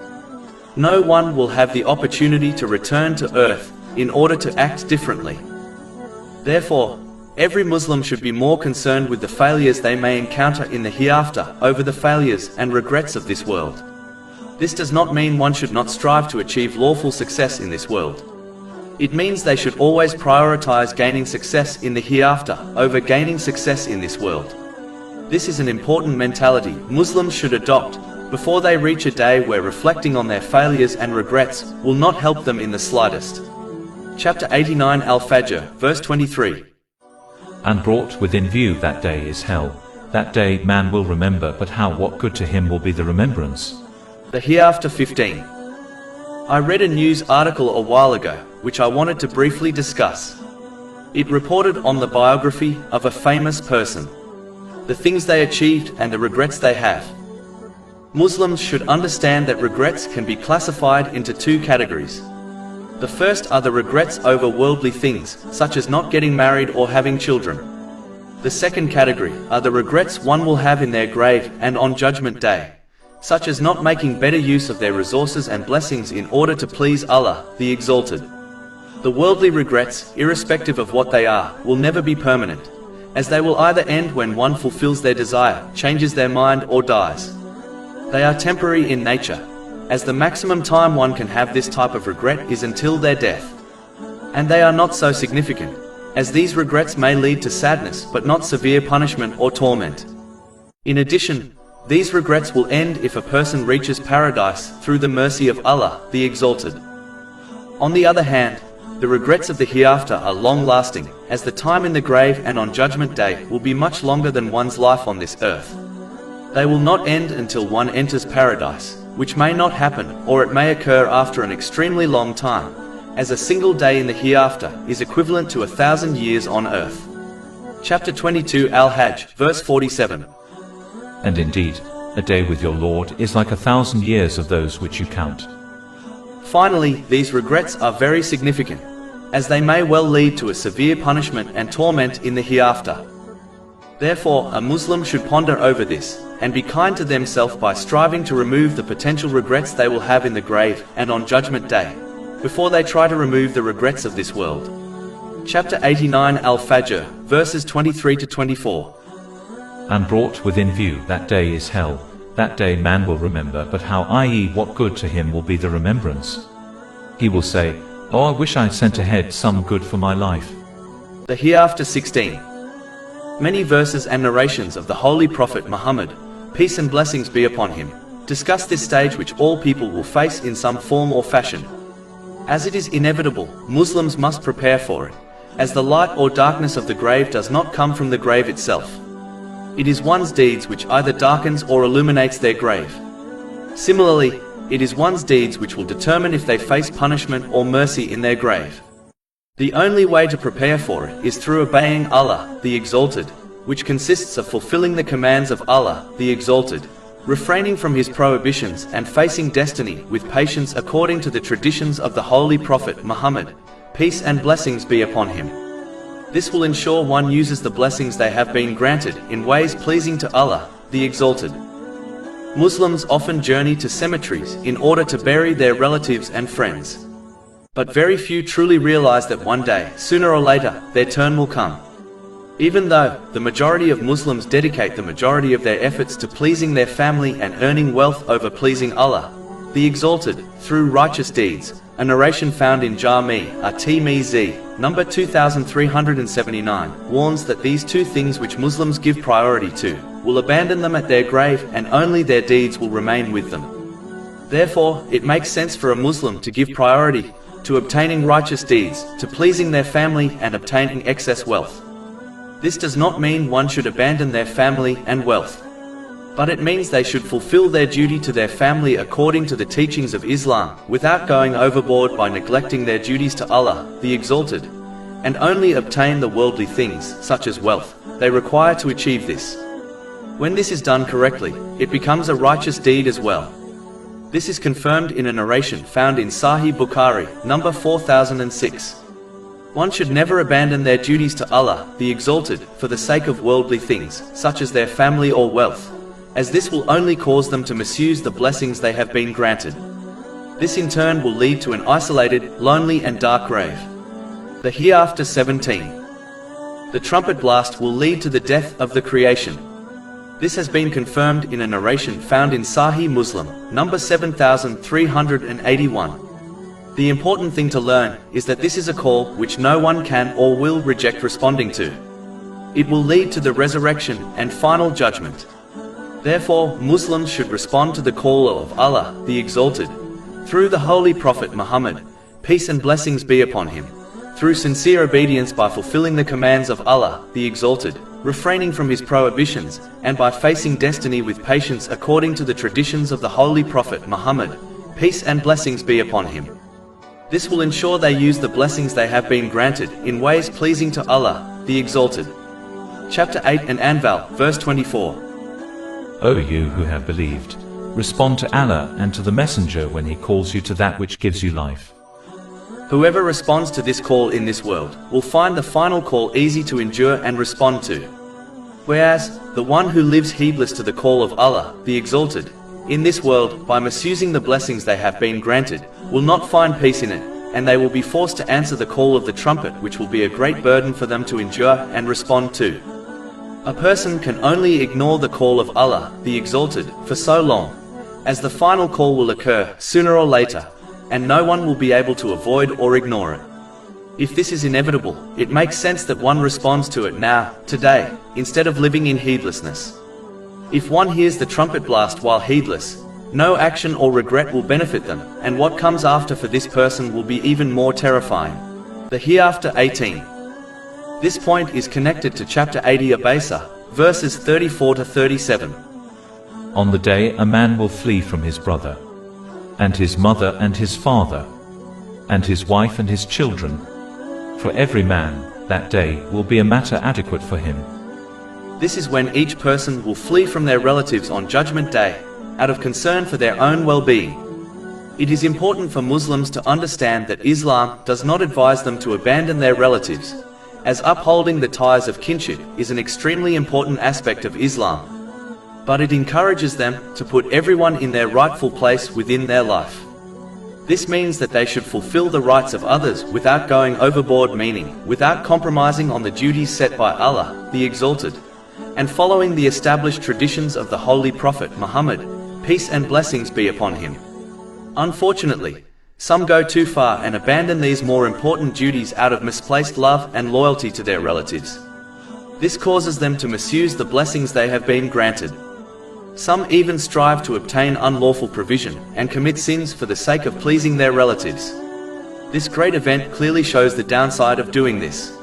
No one will have the opportunity to return to earth in order to act differently. Therefore, every Muslim should be more concerned with the failures they may encounter in the hereafter over the failures and regrets of this world. This does not mean one should not strive to achieve lawful success in this world. It means they should always prioritize gaining success in the hereafter over gaining success in this world. This is an important mentality Muslims should adopt before they reach a day where reflecting on their failures and regrets will not help them in the slightest. Chapter 89 Al-Fajr, verse 23. And brought within view that day is hell. That day man will remember, but how, what good to him will be the remembrance. The Hereafter 15. I read a news article a while ago, which I wanted to briefly discuss. It reported on the biography of a famous person, the things they achieved and the regrets they have. Muslims should understand that regrets can be classified into two categories. The first are the regrets over worldly things, such as not getting married or having children. The second category are the regrets one will have in their grave and on Judgment Day, such as not making better use of their resources and blessings in order to please Allah, the Exalted. The worldly regrets, irrespective of what they are, will never be permanent, as they will either end when one fulfills their desire, changes their mind or dies. They are temporary in nature, as the maximum time one can have this type of regret is until their death. And they are not so significant, as these regrets may lead to sadness but not severe punishment or torment. In addition, these regrets will end if a person reaches paradise through the mercy of Allah, the Exalted. On the other hand, the regrets of the hereafter are long-lasting, as the time in the grave and on Judgment Day will be much longer than one's life on this earth. They will not end until one enters paradise, which may not happen, or it may occur after an extremely long time, as a single day in the hereafter is equivalent to 1,000 years on earth. Chapter 22 Al-Hajj, verse 47. And indeed, a day with your Lord is like 1,000 years of those which you count. Finally, these regrets are very significant, as they may well lead to a severe punishment and torment in the hereafter. Therefore, a Muslim should ponder over this, and be kind to themselves by striving to remove the potential regrets they will have in the grave and on Judgment Day, before they try to remove the regrets of this world. Chapter 89 Al-Fajr, verses 23 to 24. And brought within view that day is hell. That day man will remember, but how, i.e., what good to him will be the remembrance. He will say, "Oh, I wish I sent ahead some good for my life." The Hereafter 16. Many verses and narrations of the Holy Prophet Muhammad, peace and blessings be upon him, discuss this stage which all people will face in some form or fashion. As it is inevitable, Muslims must prepare for it, as the light or darkness of the grave does not come from the grave itself. It is one's deeds which either darkens or illuminates their grave. Similarly, it is one's deeds which will determine if they face punishment or mercy in their grave. The only way to prepare for it is through obeying Allah, the Exalted, which consists of fulfilling the commands of Allah, the Exalted, refraining from His prohibitions and facing destiny with patience according to the traditions of the Holy Prophet Muhammad, peace and blessings be upon him. This will ensure one uses the blessings they have been granted in ways pleasing to Allah, the Exalted. Muslims often journey to cemeteries in order to bury their relatives and friends. But very few truly realize that one day, sooner or later, their turn will come. Even though the majority of Muslims dedicate the majority of their efforts to pleasing their family and earning wealth over pleasing Allah, the Exalted, through righteous deeds, a narration found in Jami at-Tirmizi, number 2379, warns that these two things which Muslims give priority to, will abandon them at their grave and only their deeds will remain with them. Therefore, it makes sense for a Muslim to give priority to obtaining righteous deeds, to pleasing their family and obtaining excess wealth. This does not mean one should abandon their family and wealth, but it means they should fulfill their duty to their family according to the teachings of Islam, without going overboard by neglecting their duties to Allah, the Exalted, and only obtain the worldly things, such as wealth, they require to achieve this. When this is done correctly, it becomes a righteous deed as well. This is confirmed in a narration found in Sahih Bukhari, number 4006. One should never abandon their duties to Allah, the Exalted, for the sake of worldly things, such as their family or wealth, as this will only cause them to misuse the blessings they have been granted. This in turn will lead to an isolated, lonely and dark grave. The Hereafter 17. The trumpet blast will lead to the death of the creation. This has been confirmed in a narration found in Sahih Muslim, number 7381. The important thing to learn is that this is a call which no one can or will reject responding to. It will lead to the resurrection and final judgment. Therefore, Muslims should respond to the call of Allah, the Exalted, through the Holy Prophet Muhammad, peace and blessings be upon him, through sincere obedience by fulfilling the commands of Allah, the Exalted, refraining from his prohibitions, and by facing destiny with patience according to the traditions of the Holy Prophet Muhammad, peace and blessings be upon him. This will ensure they use the blessings they have been granted in ways pleasing to Allah, the Exalted. Chapter 8 and Anfal, verse 24. O you who have believed, respond to Allah and to the Messenger when he calls you to that which gives you life. Whoever responds to this call in this world will find the final call easy to endure and respond to. Whereas, the one who lives heedless to the call of Allah, the Exalted, in this world, by misusing the blessings they have been granted, will not find peace in it, and they will be forced to answer the call of the trumpet, which will be a great burden for them to endure and respond to. A person can only ignore the call of Allah, the Exalted, for so long, as the final call will occur sooner or later, and no one will be able to avoid or ignore it. If this is inevitable, it makes sense that one responds to it now, today, instead of living in heedlessness. If one hears the trumpet blast while heedless, no action or regret will benefit them, and what comes after for this person will be even more terrifying. The Hereafter 18. This point is connected to chapter 80 Abasa, verses 34 to 37. On the day a man will flee from his brother, and his mother and his father, and his wife and his children. For every man, that day will be a matter adequate for him. This is when each person will flee from their relatives on Judgment Day, out of concern for their own well-being. It is important for Muslims to understand that Islam does not advise them to abandon their relatives, as upholding the ties of kinship is an extremely important aspect of Islam. But it encourages them to put everyone in their rightful place within their life. This means that they should fulfill the rights of others without going overboard, meaning without compromising on the duties set by Allah, the Exalted, and following the established traditions of the Holy Prophet Muhammad, peace and blessings be upon him. Unfortunately, some go too far and abandon these more important duties out of misplaced love and loyalty to their relatives. This causes them to misuse the blessings they have been granted. Some even strive to obtain unlawful provision and commit sins for the sake of pleasing their relatives. This great event clearly shows the downside of doing this.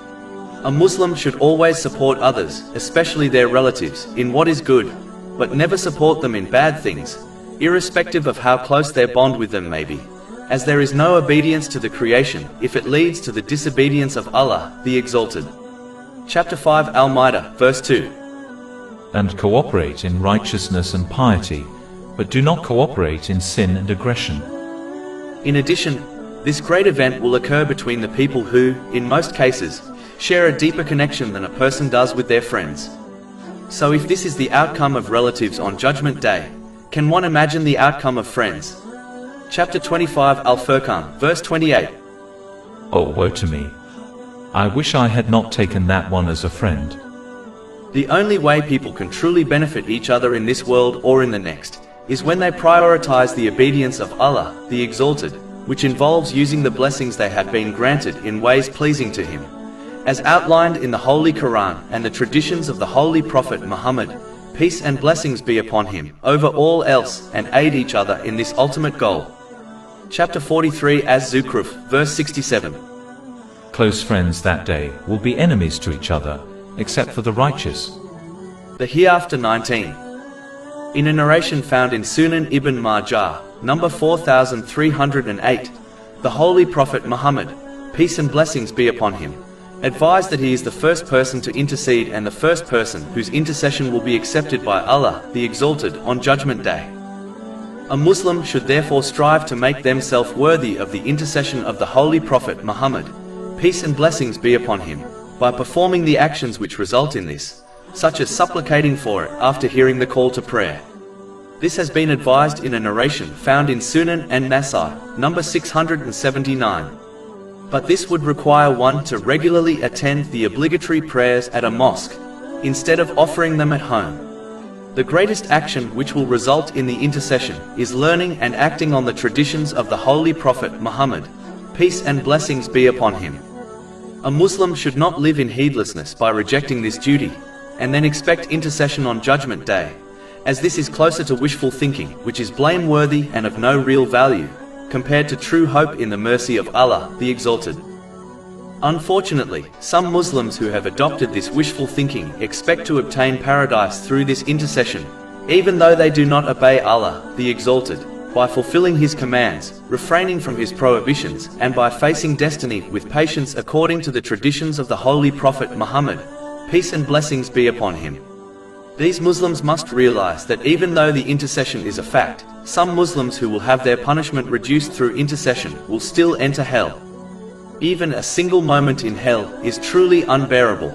A Muslim should always support others, especially their relatives, in what is good, but never support them in bad things, irrespective of how close their bond with them may be, as there is no obedience to the creation if it leads to the disobedience of Allah, the Exalted. Chapter 5 Al-Ma'idah, verse 2. And cooperate in righteousness and piety, but do not cooperate in sin and aggression. In addition, this great event will occur between the people who, in most cases, share a deeper connection than a person does with their friends. So if this is the outcome of relatives on Judgment Day, can one imagine the outcome of friends? Chapter 25 Al-Furqan, verse 28. Oh, woe to me! I wish I had not taken that one as a friend. The only way people can truly benefit each other in this world or in the next is when they prioritize the obedience of Allah, the Exalted, which involves using the blessings they have been granted in ways pleasing to Him, as outlined in the Holy Quran and the traditions of the Holy Prophet Muhammad, peace and blessings be upon him, over all else, and aid each other in this ultimate goal. Chapter 43 Az-Zukhruf, verse 67. Close friends that day will be enemies to each other, except for the righteous. The Hereafter 19. In a narration found in Sunan ibn Majah, number 4308, the Holy Prophet Muhammad, peace and blessings be upon him, advised that he is the first person to intercede and the first person whose intercession will be accepted by Allah, the Exalted, on Judgment Day. A Muslim should therefore strive to make themselves worthy of the intercession of the Holy Prophet Muhammad, peace and blessings be upon him, by performing the actions which result in this, such as supplicating for it after hearing the call to prayer. This has been advised in a narration found in Sunan and Nasai, number 679. But this would require one to regularly attend the obligatory prayers at a mosque, instead of offering them at home. The greatest action which will result in the intercession is learning and acting on the traditions of the Holy Prophet Muhammad, peace and blessings be upon him. A Muslim should not live in heedlessness by rejecting this duty, and then expect intercession on Judgment Day, as this is closer to wishful thinking, which is blameworthy and of no real value, compared to true hope in the mercy of Allah, the Exalted. Unfortunately, some Muslims who have adopted this wishful thinking expect to obtain paradise through this intercession, even though they do not obey Allah, the Exalted, by fulfilling His commands, refraining from His prohibitions, and by facing destiny with patience according to the traditions of the Holy Prophet Muhammad, peace and blessings be upon him. These Muslims must realize that even though the intercession is a fact, some Muslims who will have their punishment reduced through intercession will still enter hell. Even a single moment in hell is truly unbearable.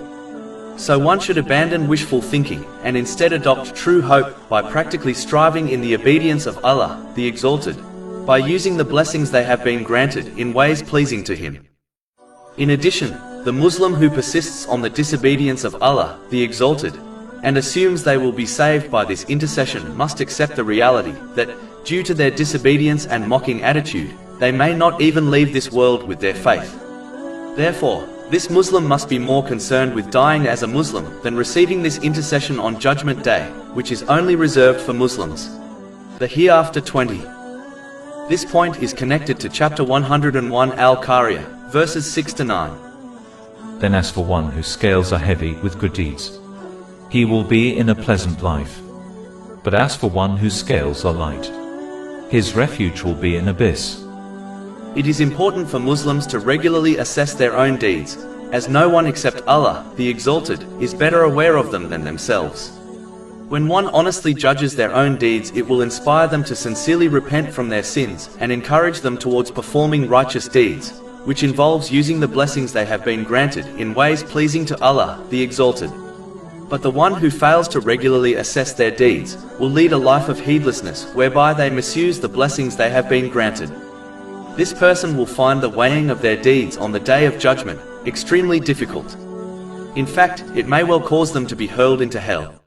So one should abandon wishful thinking and instead adopt true hope by practically striving in the obedience of Allah, the Exalted, by using the blessings they have been granted in ways pleasing to Him. In addition, the Muslim who persists on the disobedience of Allah, the Exalted, and assumes they will be saved by this intercession must accept the reality that, due to their disobedience and mocking attitude, they may not even leave this world with their faith. Therefore, this Muslim must be more concerned with dying as a Muslim than receiving this intercession on Judgment Day, which is only reserved for Muslims. The Hereafter 20. This point is connected to chapter 101 Al-Qari'ah, verses 6 to 9. Then as for one whose scales are heavy with good deeds, he will be in a pleasant life. But as for one whose scales are light, his refuge will be an abyss. It is important for Muslims to regularly assess their own deeds, as no one except Allah, the Exalted, is better aware of them than themselves. When one honestly judges their own deeds, it will inspire them to sincerely repent from their sins and encourage them towards performing righteous deeds, which involves using the blessings they have been granted in ways pleasing to Allah, the Exalted. But the one who fails to regularly assess their deeds will lead a life of heedlessness whereby they misuse the blessings they have been granted. This person will find the weighing of their deeds on the Day of Judgment extremely difficult. In fact, it may well cause them to be hurled into hell.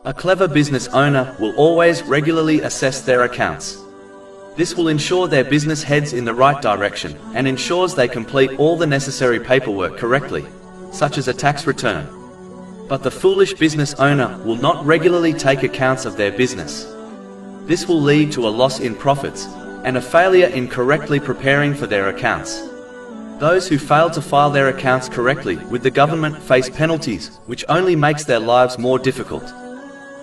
A clever business owner will always regularly assess their accounts. This will ensure their business heads in the right direction and ensures they complete all the necessary paperwork correctly, such as a tax return. But the foolish business owner will not regularly take accounts of their business. This will lead to a loss in profits and a failure in correctly preparing for their accounts. Those who fail to file their accounts correctly with the government face penalties, which only makes their lives more difficult.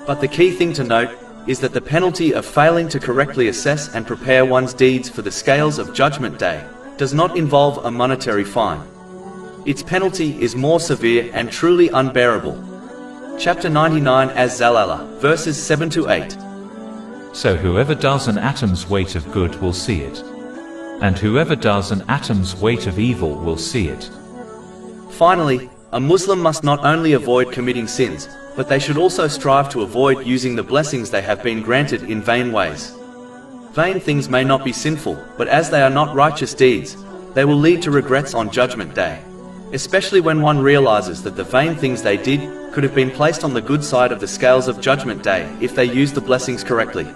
But the key thing to note is that the penalty of failing to correctly assess and prepare one's deeds for the scales of Judgment Day does not involve a monetary fine. Its penalty is more severe and truly unbearable. Chapter 99 Az-Zalala, verses 7 to 8. So whoever does an atom's weight of good will see it, and whoever does an atom's weight of evil will see it. Finally, a Muslim must not only avoid committing sins, but they should also strive to avoid using the blessings they have been granted in vain ways. Vain things may not be sinful, but as they are not righteous deeds, they will lead to regrets on Judgment Day, especially when one realizes that the vain things they did could have been placed on the good side of the scales of Judgment Day if they used the blessings correctly.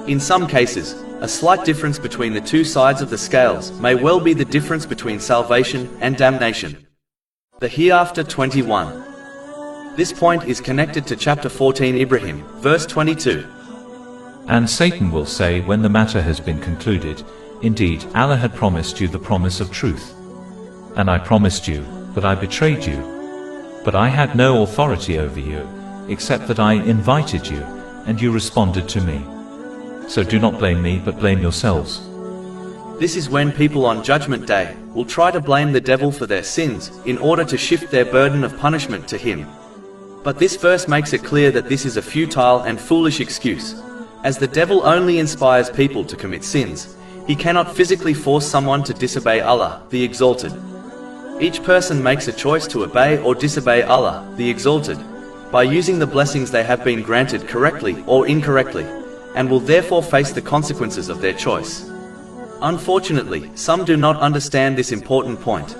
In some cases, a slight difference between the two sides of the scales may well be the difference between salvation and damnation. The Hereafter 21. This point is connected to chapter 14 Ibrahim, verse 22. And Satan will say when the matter has been concluded, indeed, Allah had promised you the promise of truth. And I promised you, but I betrayed you. But I had no authority over you, except that I invited you, and you responded to me. So do not blame me, but blame yourselves. This is when people on Judgment Day will try to blame the devil for their sins in order to shift their burden of punishment to him. But this verse makes it clear that this is a futile and foolish excuse. As the devil only inspires people to commit sins, he cannot physically force someone to disobey Allah, the Exalted. Each person makes a choice to obey or disobey Allah, the Exalted, by using the blessings they have been granted correctly or incorrectly, and will therefore face the consequences of their choice. Unfortunately, some do not understand this important point.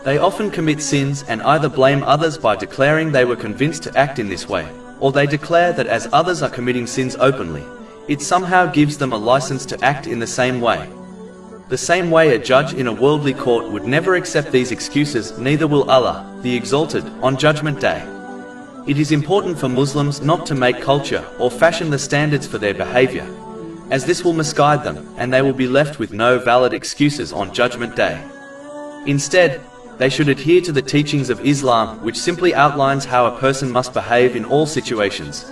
They often commit sins and either blame others by declaring they were convinced to act in this way, or they declare that as others are committing sins openly, it somehow gives them a license to act in the same way. The same way a judge in a worldly court would never accept these excuses, neither will Allah, the Exalted, on Judgment Day. It is important for Muslims not to make culture or fashion the standards for their behavior, as this will misguide them and they will be left with no valid excuses on Judgment Day. Instead, they should adhere to the teachings of Islam, which simply outlines how a person must behave in all situations.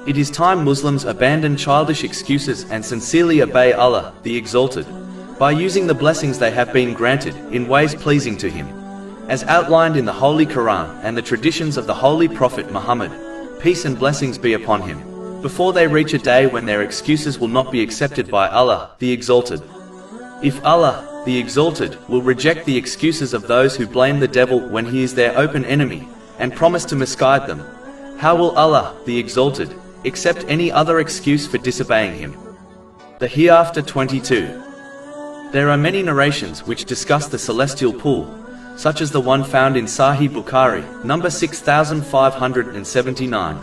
It is time Muslims abandon childish excuses and sincerely obey Allah, the Exalted, by using the blessings they have been granted in ways pleasing to Him, as outlined in the Holy Quran and the traditions of the Holy Prophet Muhammad, peace and blessings be upon him, before they reach a day when their excuses will not be accepted by Allah, the Exalted. If Allah, the Exalted, will reject the excuses of those who blame the devil when he is their open enemy, and promise to misguide them, how will Allah, the Exalted, accept any other excuse for disobeying Him? The Hereafter 22. There are many narrations which discuss the celestial pool, such as the one found in Sahih Bukhari, number 6579.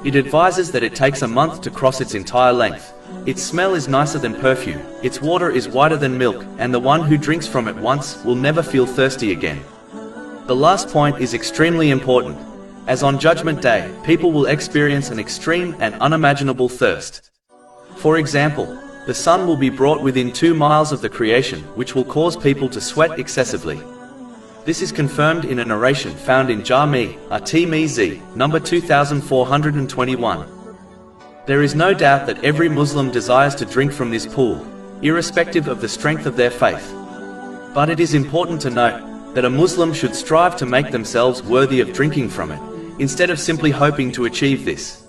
It advises that it takes a month to cross its entire length. Its smell is nicer than perfume, its water is whiter than milk, and the one who drinks from it once will never feel thirsty again. The last point is extremely important, as on Judgment Day, people will experience an extreme and unimaginable thirst. For example, the sun will be brought within 2 miles of the creation, which will cause people to sweat excessively. This is confirmed in a narration found in Jami' at-Tirmidhi, number 2421. There is no doubt that every Muslim desires to drink from this pool, irrespective of the strength of their faith. But it is important to note that a Muslim should strive to make themselves worthy of drinking from it, instead of simply hoping to achieve this.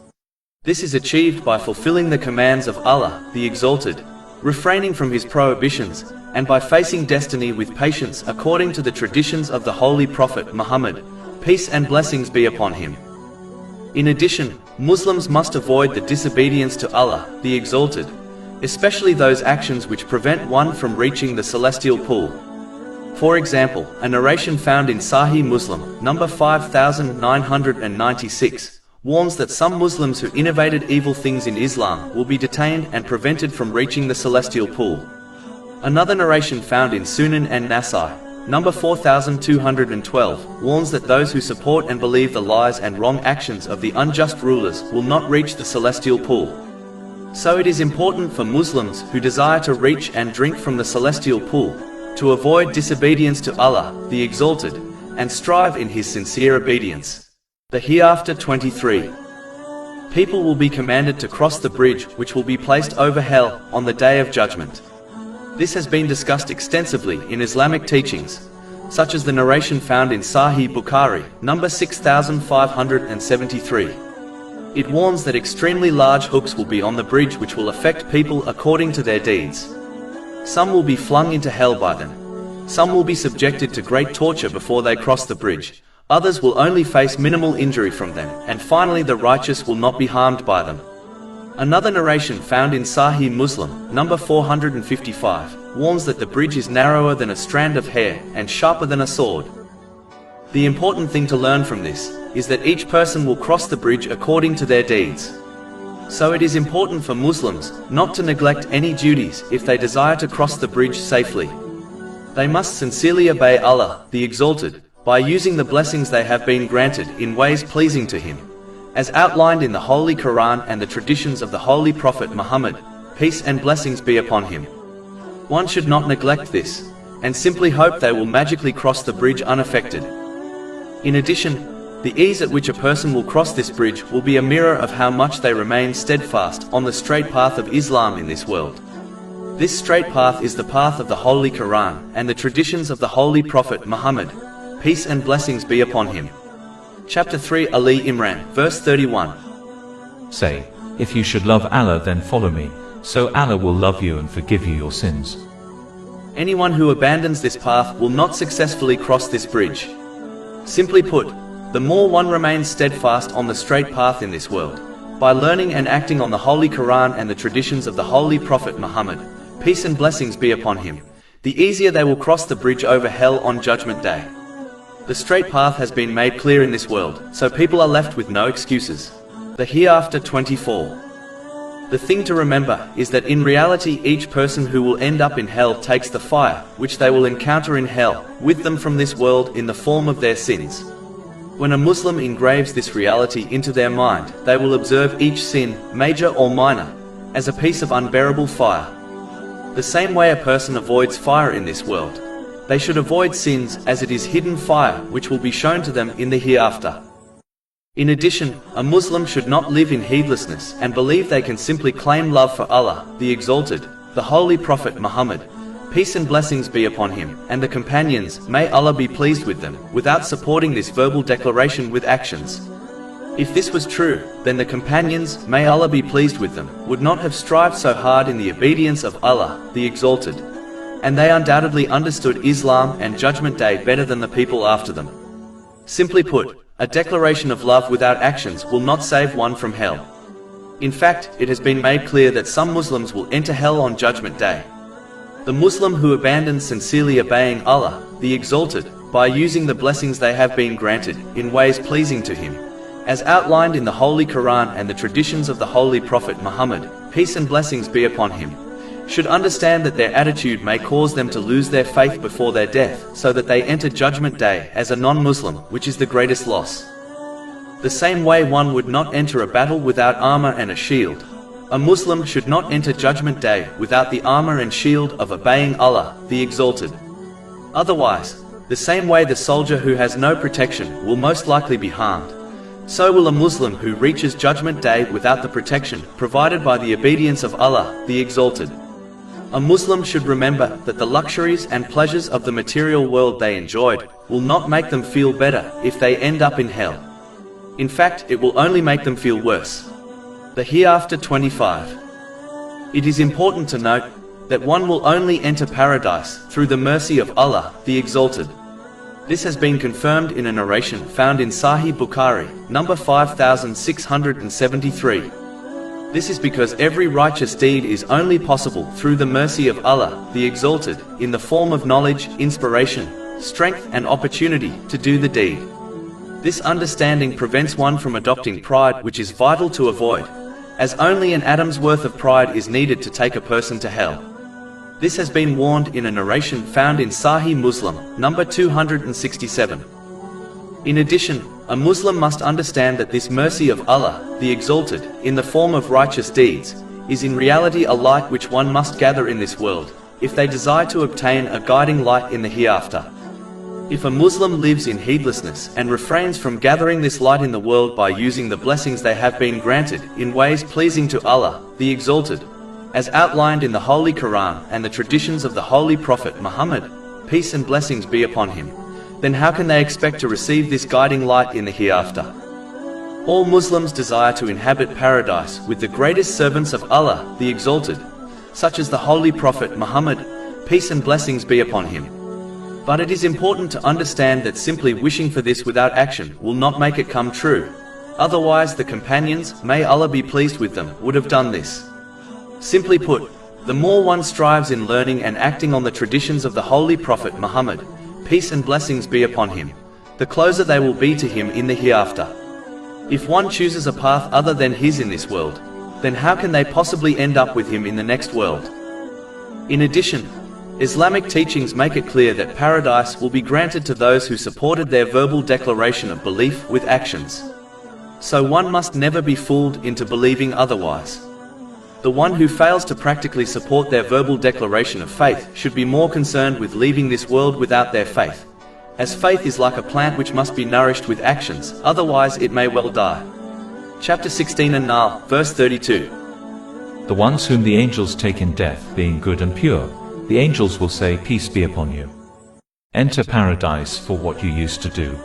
This is achieved by fulfilling the commands of Allah, the Exalted, refraining from His prohibitions, and by facing destiny with patience according to the traditions of the Holy Prophet Muhammad, peace and blessings be upon him. In addition, Muslims must avoid the disobedience to Allah, the Exalted, especially those actions which prevent one from reaching the celestial pool. For example, a narration found in Sahih Muslim, number 5996, warns that some Muslims who innovated evil things in Islam will be detained and prevented from reaching the celestial pool. Another narration found in Sunan and Nasai, number 4212, warns that those who support and believe the lies and wrong actions of the unjust rulers will not reach the celestial pool. So it is important for Muslims who desire to reach and drink from the celestial pool, to avoid disobedience to Allah, the Exalted, and strive in His sincere obedience. The Hereafter 23. People will be commanded to cross the bridge which will be placed over hell on the Day of Judgment. This has been discussed extensively in Islamic teachings, such as the narration found in Sahih Bukhari, number 6573. It warns that extremely large hooks will be on the bridge which will affect people according to their deeds. Some will be flung into hell by them. Some will be subjected to great torture before they cross the bridge. Others will only face minimal injury from them, and finally the righteous will not be harmed by them. Another narration found in Sahih Muslim, number 455, warns that the bridge is narrower than a strand of hair and sharper than a sword. The important thing to learn from this is that each person will cross the bridge according to their deeds. So it is important for Muslims not to neglect any duties if they desire to cross the bridge safely. They must sincerely obey Allah, the Exalted, by using the blessings they have been granted in ways pleasing to Him, as outlined in the Holy Quran and the traditions of the Holy Prophet Muhammad, peace and blessings be upon him. One should not neglect this, and simply hope they will magically cross the bridge unaffected. In addition, the ease at which a person will cross this bridge will be a mirror of how much they remain steadfast on the straight path of Islam in this world. This straight path is the path of the Holy Quran and the traditions of the Holy Prophet Muhammad, peace and blessings be upon him. Chapter 3 Ali Imran, verse 31. Say, if you should love Allah, then follow me, so Allah will love you and forgive you your sins. Anyone who abandons this path will not successfully cross this bridge. Simply put, the more one remains steadfast on the straight path in this world, by learning and acting on the Holy Quran and the traditions of the Holy Prophet Muhammad, peace and blessings be upon him, the easier they will cross the bridge over hell on Judgment Day. The straight path has been made clear in this world, so people are left with no excuses. The Hereafter 24. The thing to remember is that in reality each person who will end up in hell takes the fire, which they will encounter in hell, with them from this world in the form of their sins. When a Muslim engraves this reality into their mind, they will observe each sin, major or minor, as a piece of unbearable fire. The same way a person avoids fire in this world, they should avoid sins as it is hidden fire which will be shown to them in the hereafter. In addition, a Muslim should not live in heedlessness and believe they can simply claim love for Allah, the Exalted, the Holy Prophet Muhammad, peace and blessings be upon him, and the companions, may Allah be pleased with them, without supporting this verbal declaration with actions. If this was true, then the companions, may Allah be pleased with them, would not have strived so hard in the obedience of Allah, the Exalted. And they undoubtedly understood Islam and Judgment Day better than the people after them. Simply put, a declaration of love without actions will not save one from hell. In fact, it has been made clear that some Muslims will enter hell on Judgment Day. The Muslim who abandons sincerely obeying Allah, the Exalted, by using the blessings they have been granted in ways pleasing to Him, as outlined in the Holy Quran and the traditions of the Holy Prophet Muhammad, peace and blessings be upon him, should understand that their attitude may cause them to lose their faith before their death, so that they enter Judgment Day as a non-Muslim, which is the greatest loss. The same way one would not enter a battle without armor and a shield, a Muslim should not enter Judgment Day without the armor and shield of obeying Allah, the Exalted. Otherwise, the same way the soldier who has no protection will most likely be harmed, so will a Muslim who reaches Judgment Day without the protection provided by the obedience of Allah, the Exalted. A Muslim should remember that the luxuries and pleasures of the material world they enjoyed will not make them feel better if they end up in hell. In fact, it will only make them feel worse. The Hereafter 25. It is important to note that one will only enter paradise through the mercy of Allah, the Exalted. This has been confirmed in a narration found in Sahih Bukhari, number 5673. This is because every righteous deed is only possible through the mercy of Allah, the Exalted, in the form of knowledge, inspiration, strength and opportunity to do the deed. This understanding prevents one from adopting pride, which is vital to avoid, as only an atom's worth of pride is needed to take a person to hell. This has been warned in a narration found in Sahih Muslim, number 267. In addition, a Muslim must understand that this mercy of Allah, the Exalted, in the form of righteous deeds, is in reality a light which one must gather in this world, if they desire to obtain a guiding light in the hereafter. If a Muslim lives in heedlessness and refrains from gathering this light in the world by using the blessings they have been granted in ways pleasing to Allah, the Exalted, as outlined in the Holy Quran and the traditions of the Holy Prophet Muhammad, peace and blessings be upon him, then how can they expect to receive this guiding light in the hereafter? All Muslims desire to inhabit paradise with the greatest servants of Allah, the Exalted, such as the Holy Prophet Muhammad, peace and blessings be upon him. But it is important to understand that simply wishing for this without action will not make it come true. Otherwise the companions, may Allah be pleased with them, would have done this. Simply put, the more one strives in learning and acting on the traditions of the Holy Prophet Muhammad, peace and blessings be upon him, the closer they will be to him in the hereafter. If one chooses a path other than his in this world, then how can they possibly end up with him in the next world? In addition, Islamic teachings make it clear that paradise will be granted to those who supported their verbal declaration of belief with actions. So one must never be fooled into believing otherwise. The one who fails to practically support their verbal declaration of faith should be more concerned with leaving this world without their faith, as faith is like a plant which must be nourished with actions, otherwise it may well die. Chapter 16 and Nahl, verse 32. The ones whom the angels take in death, being good and pure, the angels will say, "Peace be upon you. Enter paradise for what you used to do."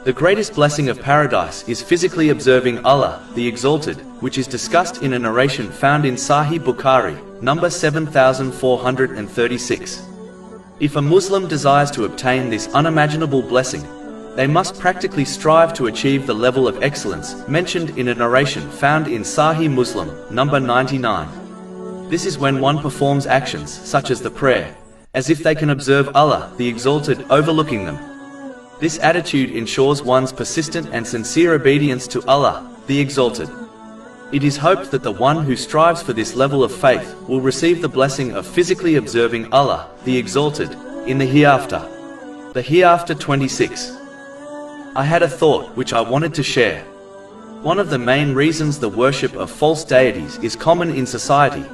The greatest blessing of paradise is physically observing Allah, the Exalted, which is discussed in a narration found in Sahih Bukhari, number 7436. If a Muslim desires to obtain this unimaginable blessing, they must practically strive to achieve the level of excellence mentioned in a narration found in Sahih Muslim, number 99. This is when one performs actions, such as the prayer, as if they can observe Allah, the Exalted, overlooking them. This attitude ensures one's persistent and sincere obedience to Allah, the Exalted. It is hoped that the one who strives for this level of faith will receive the blessing of physically observing Allah, the Exalted, in the hereafter. The Hereafter 26. I had a thought which I wanted to share. One of the main reasons the worship of false deities is common in society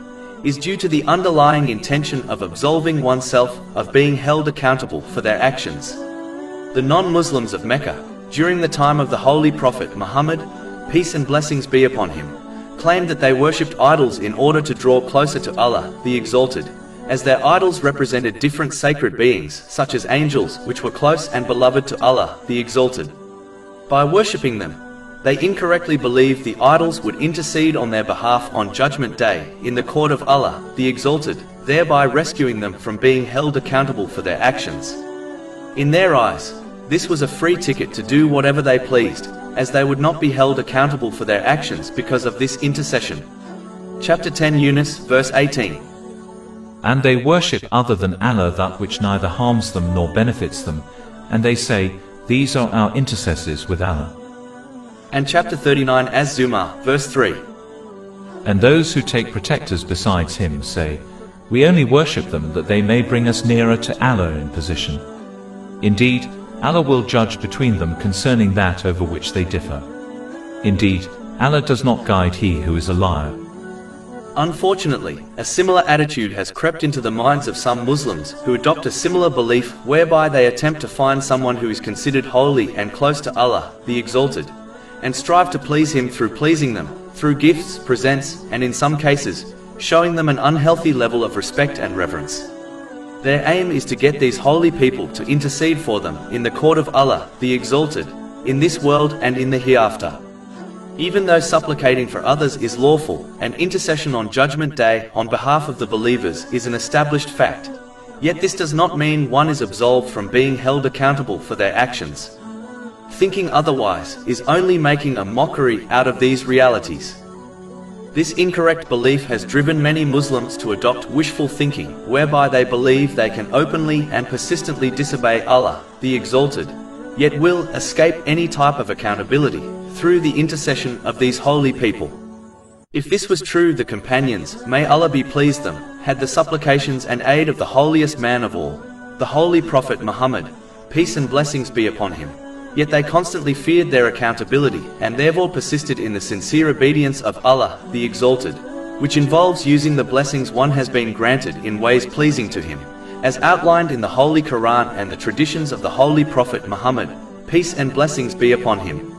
is due to the underlying intention of absolving oneself of being held accountable for their actions. The non-Muslims of Mecca, during the time of the Holy Prophet Muhammad, peace and blessings be upon him, claimed that they worshipped idols in order to draw closer to Allah, the Exalted, as their idols represented different sacred beings, such as angels, which were close and beloved to Allah, the Exalted. By worshipping them, they incorrectly believed the idols would intercede on their behalf on Judgment Day in the court of Allah, the Exalted, thereby rescuing them from being held accountable for their actions. In their eyes, this was a free ticket to do whatever they pleased, as they would not be held accountable for their actions because of this intercession. Chapter 10 Yunus, verse 18. And they worship other than Allah that which neither harms them nor benefits them, and they say, "These are our intercessors with Allah." And chapter 39 Az-Zumar, verse 3. And those who take protectors besides him say, "We only worship them that they may bring us nearer to Allah in position." Indeed, Allah will judge between them concerning that over which they differ. Indeed, Allah does not guide he who is a liar. Unfortunately, a similar attitude has crept into the minds of some Muslims who adopt a similar belief whereby they attempt to find someone who is considered holy and close to Allah, the Exalted, and strive to please him through pleasing them, through gifts, presents, and in some cases, showing them an unhealthy level of respect and reverence. Their aim is to get these holy people to intercede for them in the court of Allah, the Exalted, in this world and in the hereafter. Even though supplicating for others is lawful, and intercession on Judgment Day on behalf of the believers is an established fact, yet this does not mean one is absolved from being held accountable for their actions. Thinking otherwise is only making a mockery out of these realities. This incorrect belief has driven many Muslims to adopt wishful thinking, whereby they believe they can openly and persistently disobey Allah, the Exalted, yet will escape any type of accountability through the intercession of these holy people. If this was true, the companions, may Allah be pleased them, had the supplications and aid of the holiest man of all, the Holy Prophet Muhammad, peace and blessings be upon him. Yet they constantly feared their accountability and therefore persisted in the sincere obedience of Allah, the Exalted, which involves using the blessings one has been granted in ways pleasing to him, as outlined in the Holy Quran and the traditions of the Holy Prophet Muhammad, peace and blessings be upon him.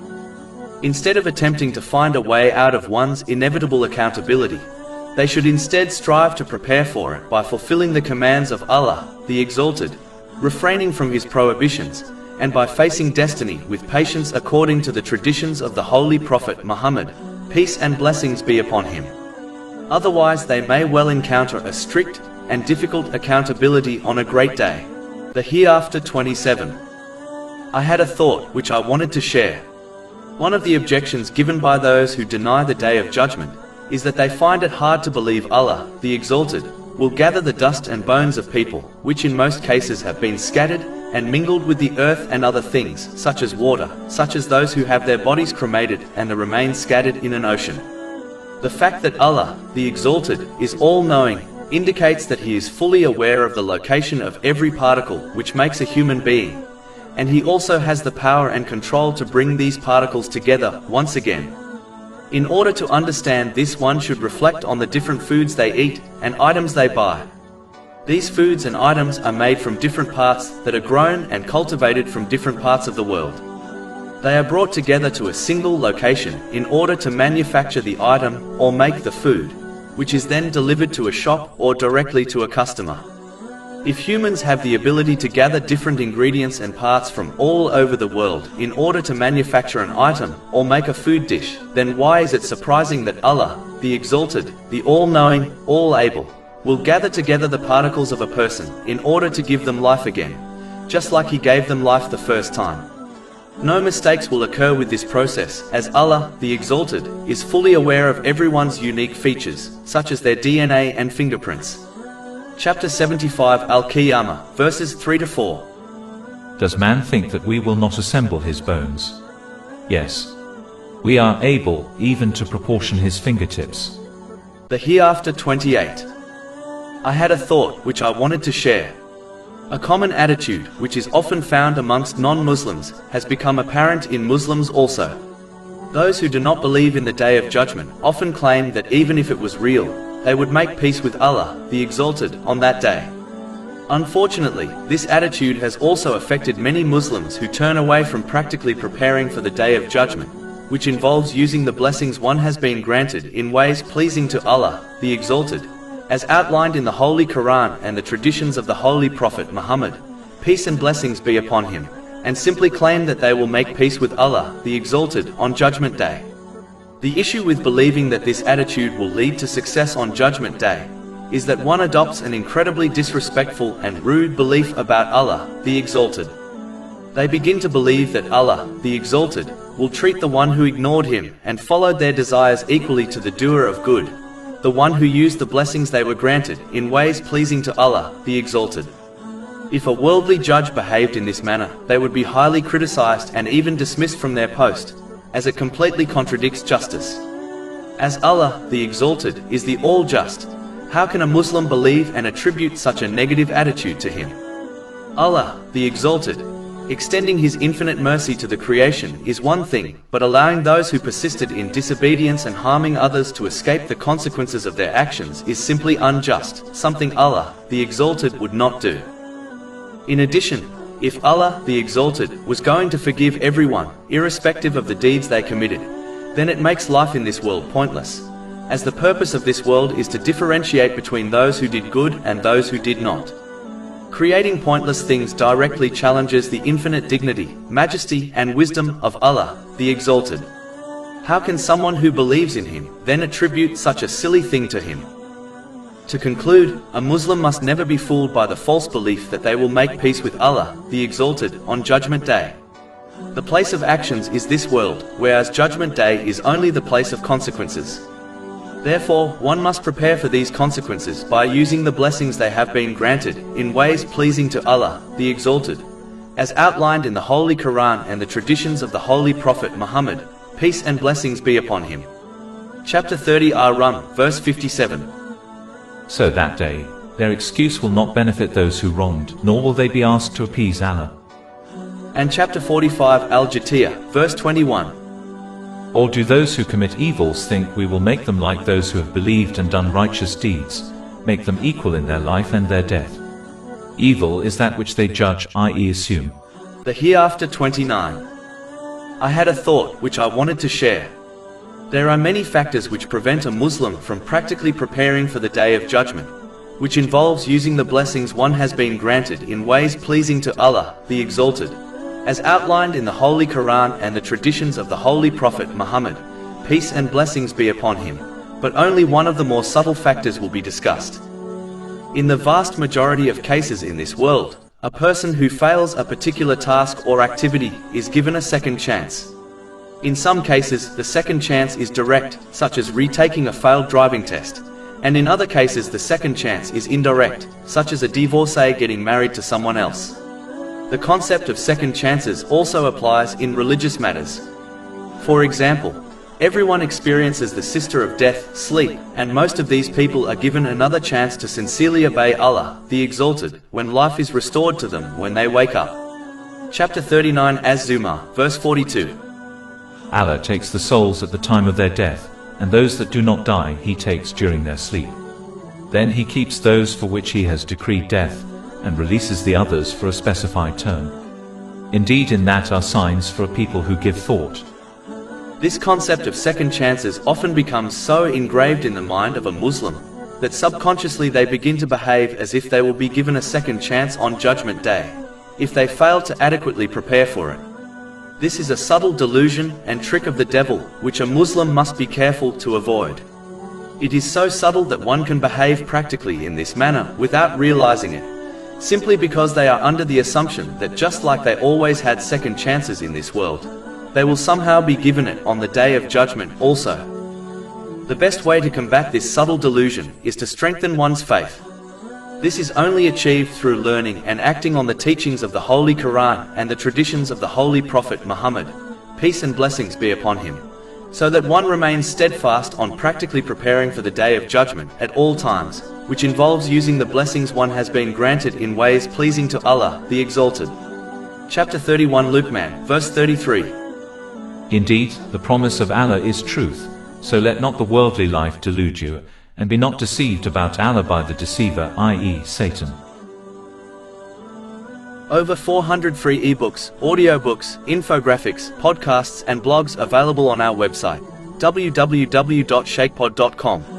Instead of attempting to find a way out of one's inevitable accountability, they should instead strive to prepare for it by fulfilling the commands of Allah, the Exalted, refraining from his prohibitions, and by facing destiny with patience according to the traditions of the Holy Prophet Muhammad, peace and blessings be upon him. Otherwise they may well encounter a strict and difficult accountability on a great day. The Hereafter 27. I had a thought which I wanted to share. One of the objections given by those who deny the Day of Judgment is that they find it hard to believe Allah, the Exalted, will gather the dust and bones of people, which in most cases have been scattered, and mingled with the earth and other things, such as water, such as those who have their bodies cremated and the remains scattered in an ocean. The fact that Allah, the Exalted, is all-knowing, indicates that He is fully aware of the location of every particle which makes a human being, and He also has the power and control to bring these particles together once again. In order to understand this, one should reflect on the different foods they eat and items they buy. These foods and items are made from different parts that are grown and cultivated from different parts of the world. They are brought together to a single location in order to manufacture the item or make the food, which is then delivered to a shop or directly to a customer. If humans have the ability to gather different ingredients and parts from all over the world in order to manufacture an item or make a food dish, then why is it surprising that Allah, the Exalted, the all-knowing, all-able, will gather together the particles of a person in order to give them life again, just like He gave them life the first time? No mistakes will occur with this process, as Allah, the Exalted, is fully aware of everyone's unique features, such as their DNA and fingerprints. Chapter 75 Al-Qiyamah, verses 3-4. Does man think that we will not assemble his bones? Yes. We are able even to proportion his fingertips. The Hereafter 28. I had a thought which I wanted to share. A common attitude which is often found amongst non-Muslims has become apparent in Muslims also. Those who do not believe in the Day of Judgment often claim that even if it was real, they would make peace with Allah, the Exalted, on that day. Unfortunately, this attitude has also affected many Muslims who turn away from practically preparing for the Day of Judgment, which involves using the blessings one has been granted in ways pleasing to Allah, the Exalted, as outlined in the Holy Quran and the traditions of the Holy Prophet Muhammad, peace and blessings be upon him, and simply claim that they will make peace with Allah, the Exalted, on Judgment Day. The issue with believing that this attitude will lead to success on Judgment Day is that one adopts an incredibly disrespectful and rude belief about Allah, the Exalted. They begin to believe that Allah, the Exalted, will treat the one who ignored Him and followed their desires equally to the doer of good, the one who used the blessings they were granted in ways pleasing to Allah, the Exalted. If a worldly judge behaved in this manner, they would be highly criticized and even dismissed from their post, as it completely contradicts justice. As Allah, the Exalted, is the all-just, how can a Muslim believe and attribute such a negative attitude to Him? Allah, the Exalted, extending His infinite mercy to the creation is one thing, but allowing those who persisted in disobedience and harming others to escape the consequences of their actions is simply unjust, something Allah, the Exalted, would not do. In addition, if Allah, the Exalted, was going to forgive everyone, irrespective of the deeds they committed, then it makes life in this world pointless, as the purpose of this world is to differentiate between those who did good and those who did not. Creating pointless things directly challenges the infinite dignity, majesty, and wisdom of Allah, the Exalted. How can someone who believes in Him then attribute such a silly thing to Him? To conclude, a Muslim must never be fooled by the false belief that they will make peace with Allah, the Exalted, on Judgment Day. The place of actions is this world, whereas Judgment Day is only the place of consequences. Therefore, one must prepare for these consequences by using the blessings they have been granted in ways pleasing to Allah, the Exalted, as outlined in the Holy Quran and the traditions of the Holy Prophet Muhammad, peace and blessings be upon him. Chapter 30 Ar-Rum, verse 57. So that day, their excuse will not benefit those who wronged, nor will they be asked to appease Allah. And chapter 45 Al-Jatiyah, verse 21. Or do those who commit evils think we will make them like those who have believed and done righteous deeds, make them equal in their life and their death? Evil is that which they judge, i.e. assume. The Hereafter 29. I had a thought which I wanted to share. There are many factors which prevent a Muslim from practically preparing for the Day of Judgment, which involves using the blessings one has been granted in ways pleasing to Allah, the Exalted, as outlined in the Holy Quran and the traditions of the Holy Prophet Muhammad, peace and blessings be upon him, but only one of the more subtle factors will be discussed. In the vast majority of cases in this world, a person who fails a particular task or activity is given a second chance. In some cases, the second chance is direct, such as retaking a failed driving test, and in other cases the second chance is indirect, such as a divorcee getting married to someone else. The concept of second chances also applies in religious matters. For example, everyone experiences the sister of death, sleep, and most of these people are given another chance to sincerely obey Allah, the Exalted, when life is restored to them when they wake up. Chapter 39 Az-Zumar, verse 42. Allah takes the souls at the time of their death, and those that do not die He takes during their sleep. Then He keeps those for which He has decreed death, and releases the others for a specified term. Indeed, in that are signs for a people who give thought. This concept of second chances often becomes so engraved in the mind of a Muslim that subconsciously they begin to behave as if they will be given a second chance on Judgment Day, if they fail to adequately prepare for it. This is a subtle delusion and trick of the devil, which a Muslim must be careful to avoid. It is so subtle that one can behave practically in this manner without realizing it, simply because they are under the assumption that just like they always had second chances in this world, they will somehow be given it on the Day of Judgment also. The best way to combat this subtle delusion is to strengthen one's faith. This is only achieved through learning and acting on the teachings of the Holy Quran and the traditions of the Holy Prophet Muhammad, peace and blessings be upon him, so that one remains steadfast on practically preparing for the Day of Judgment at all times, which involves using the blessings one has been granted in ways pleasing to Allah, the Exalted. Chapter 31 Luqman, verse 33. Indeed, the promise of Allah is truth, so let not the worldly life delude you, and be not deceived about Allah by the deceiver, i.e. Satan. Over 400 free ebooks, audiobooks, infographics, podcasts and blogs available on our website, www.shakepod.com.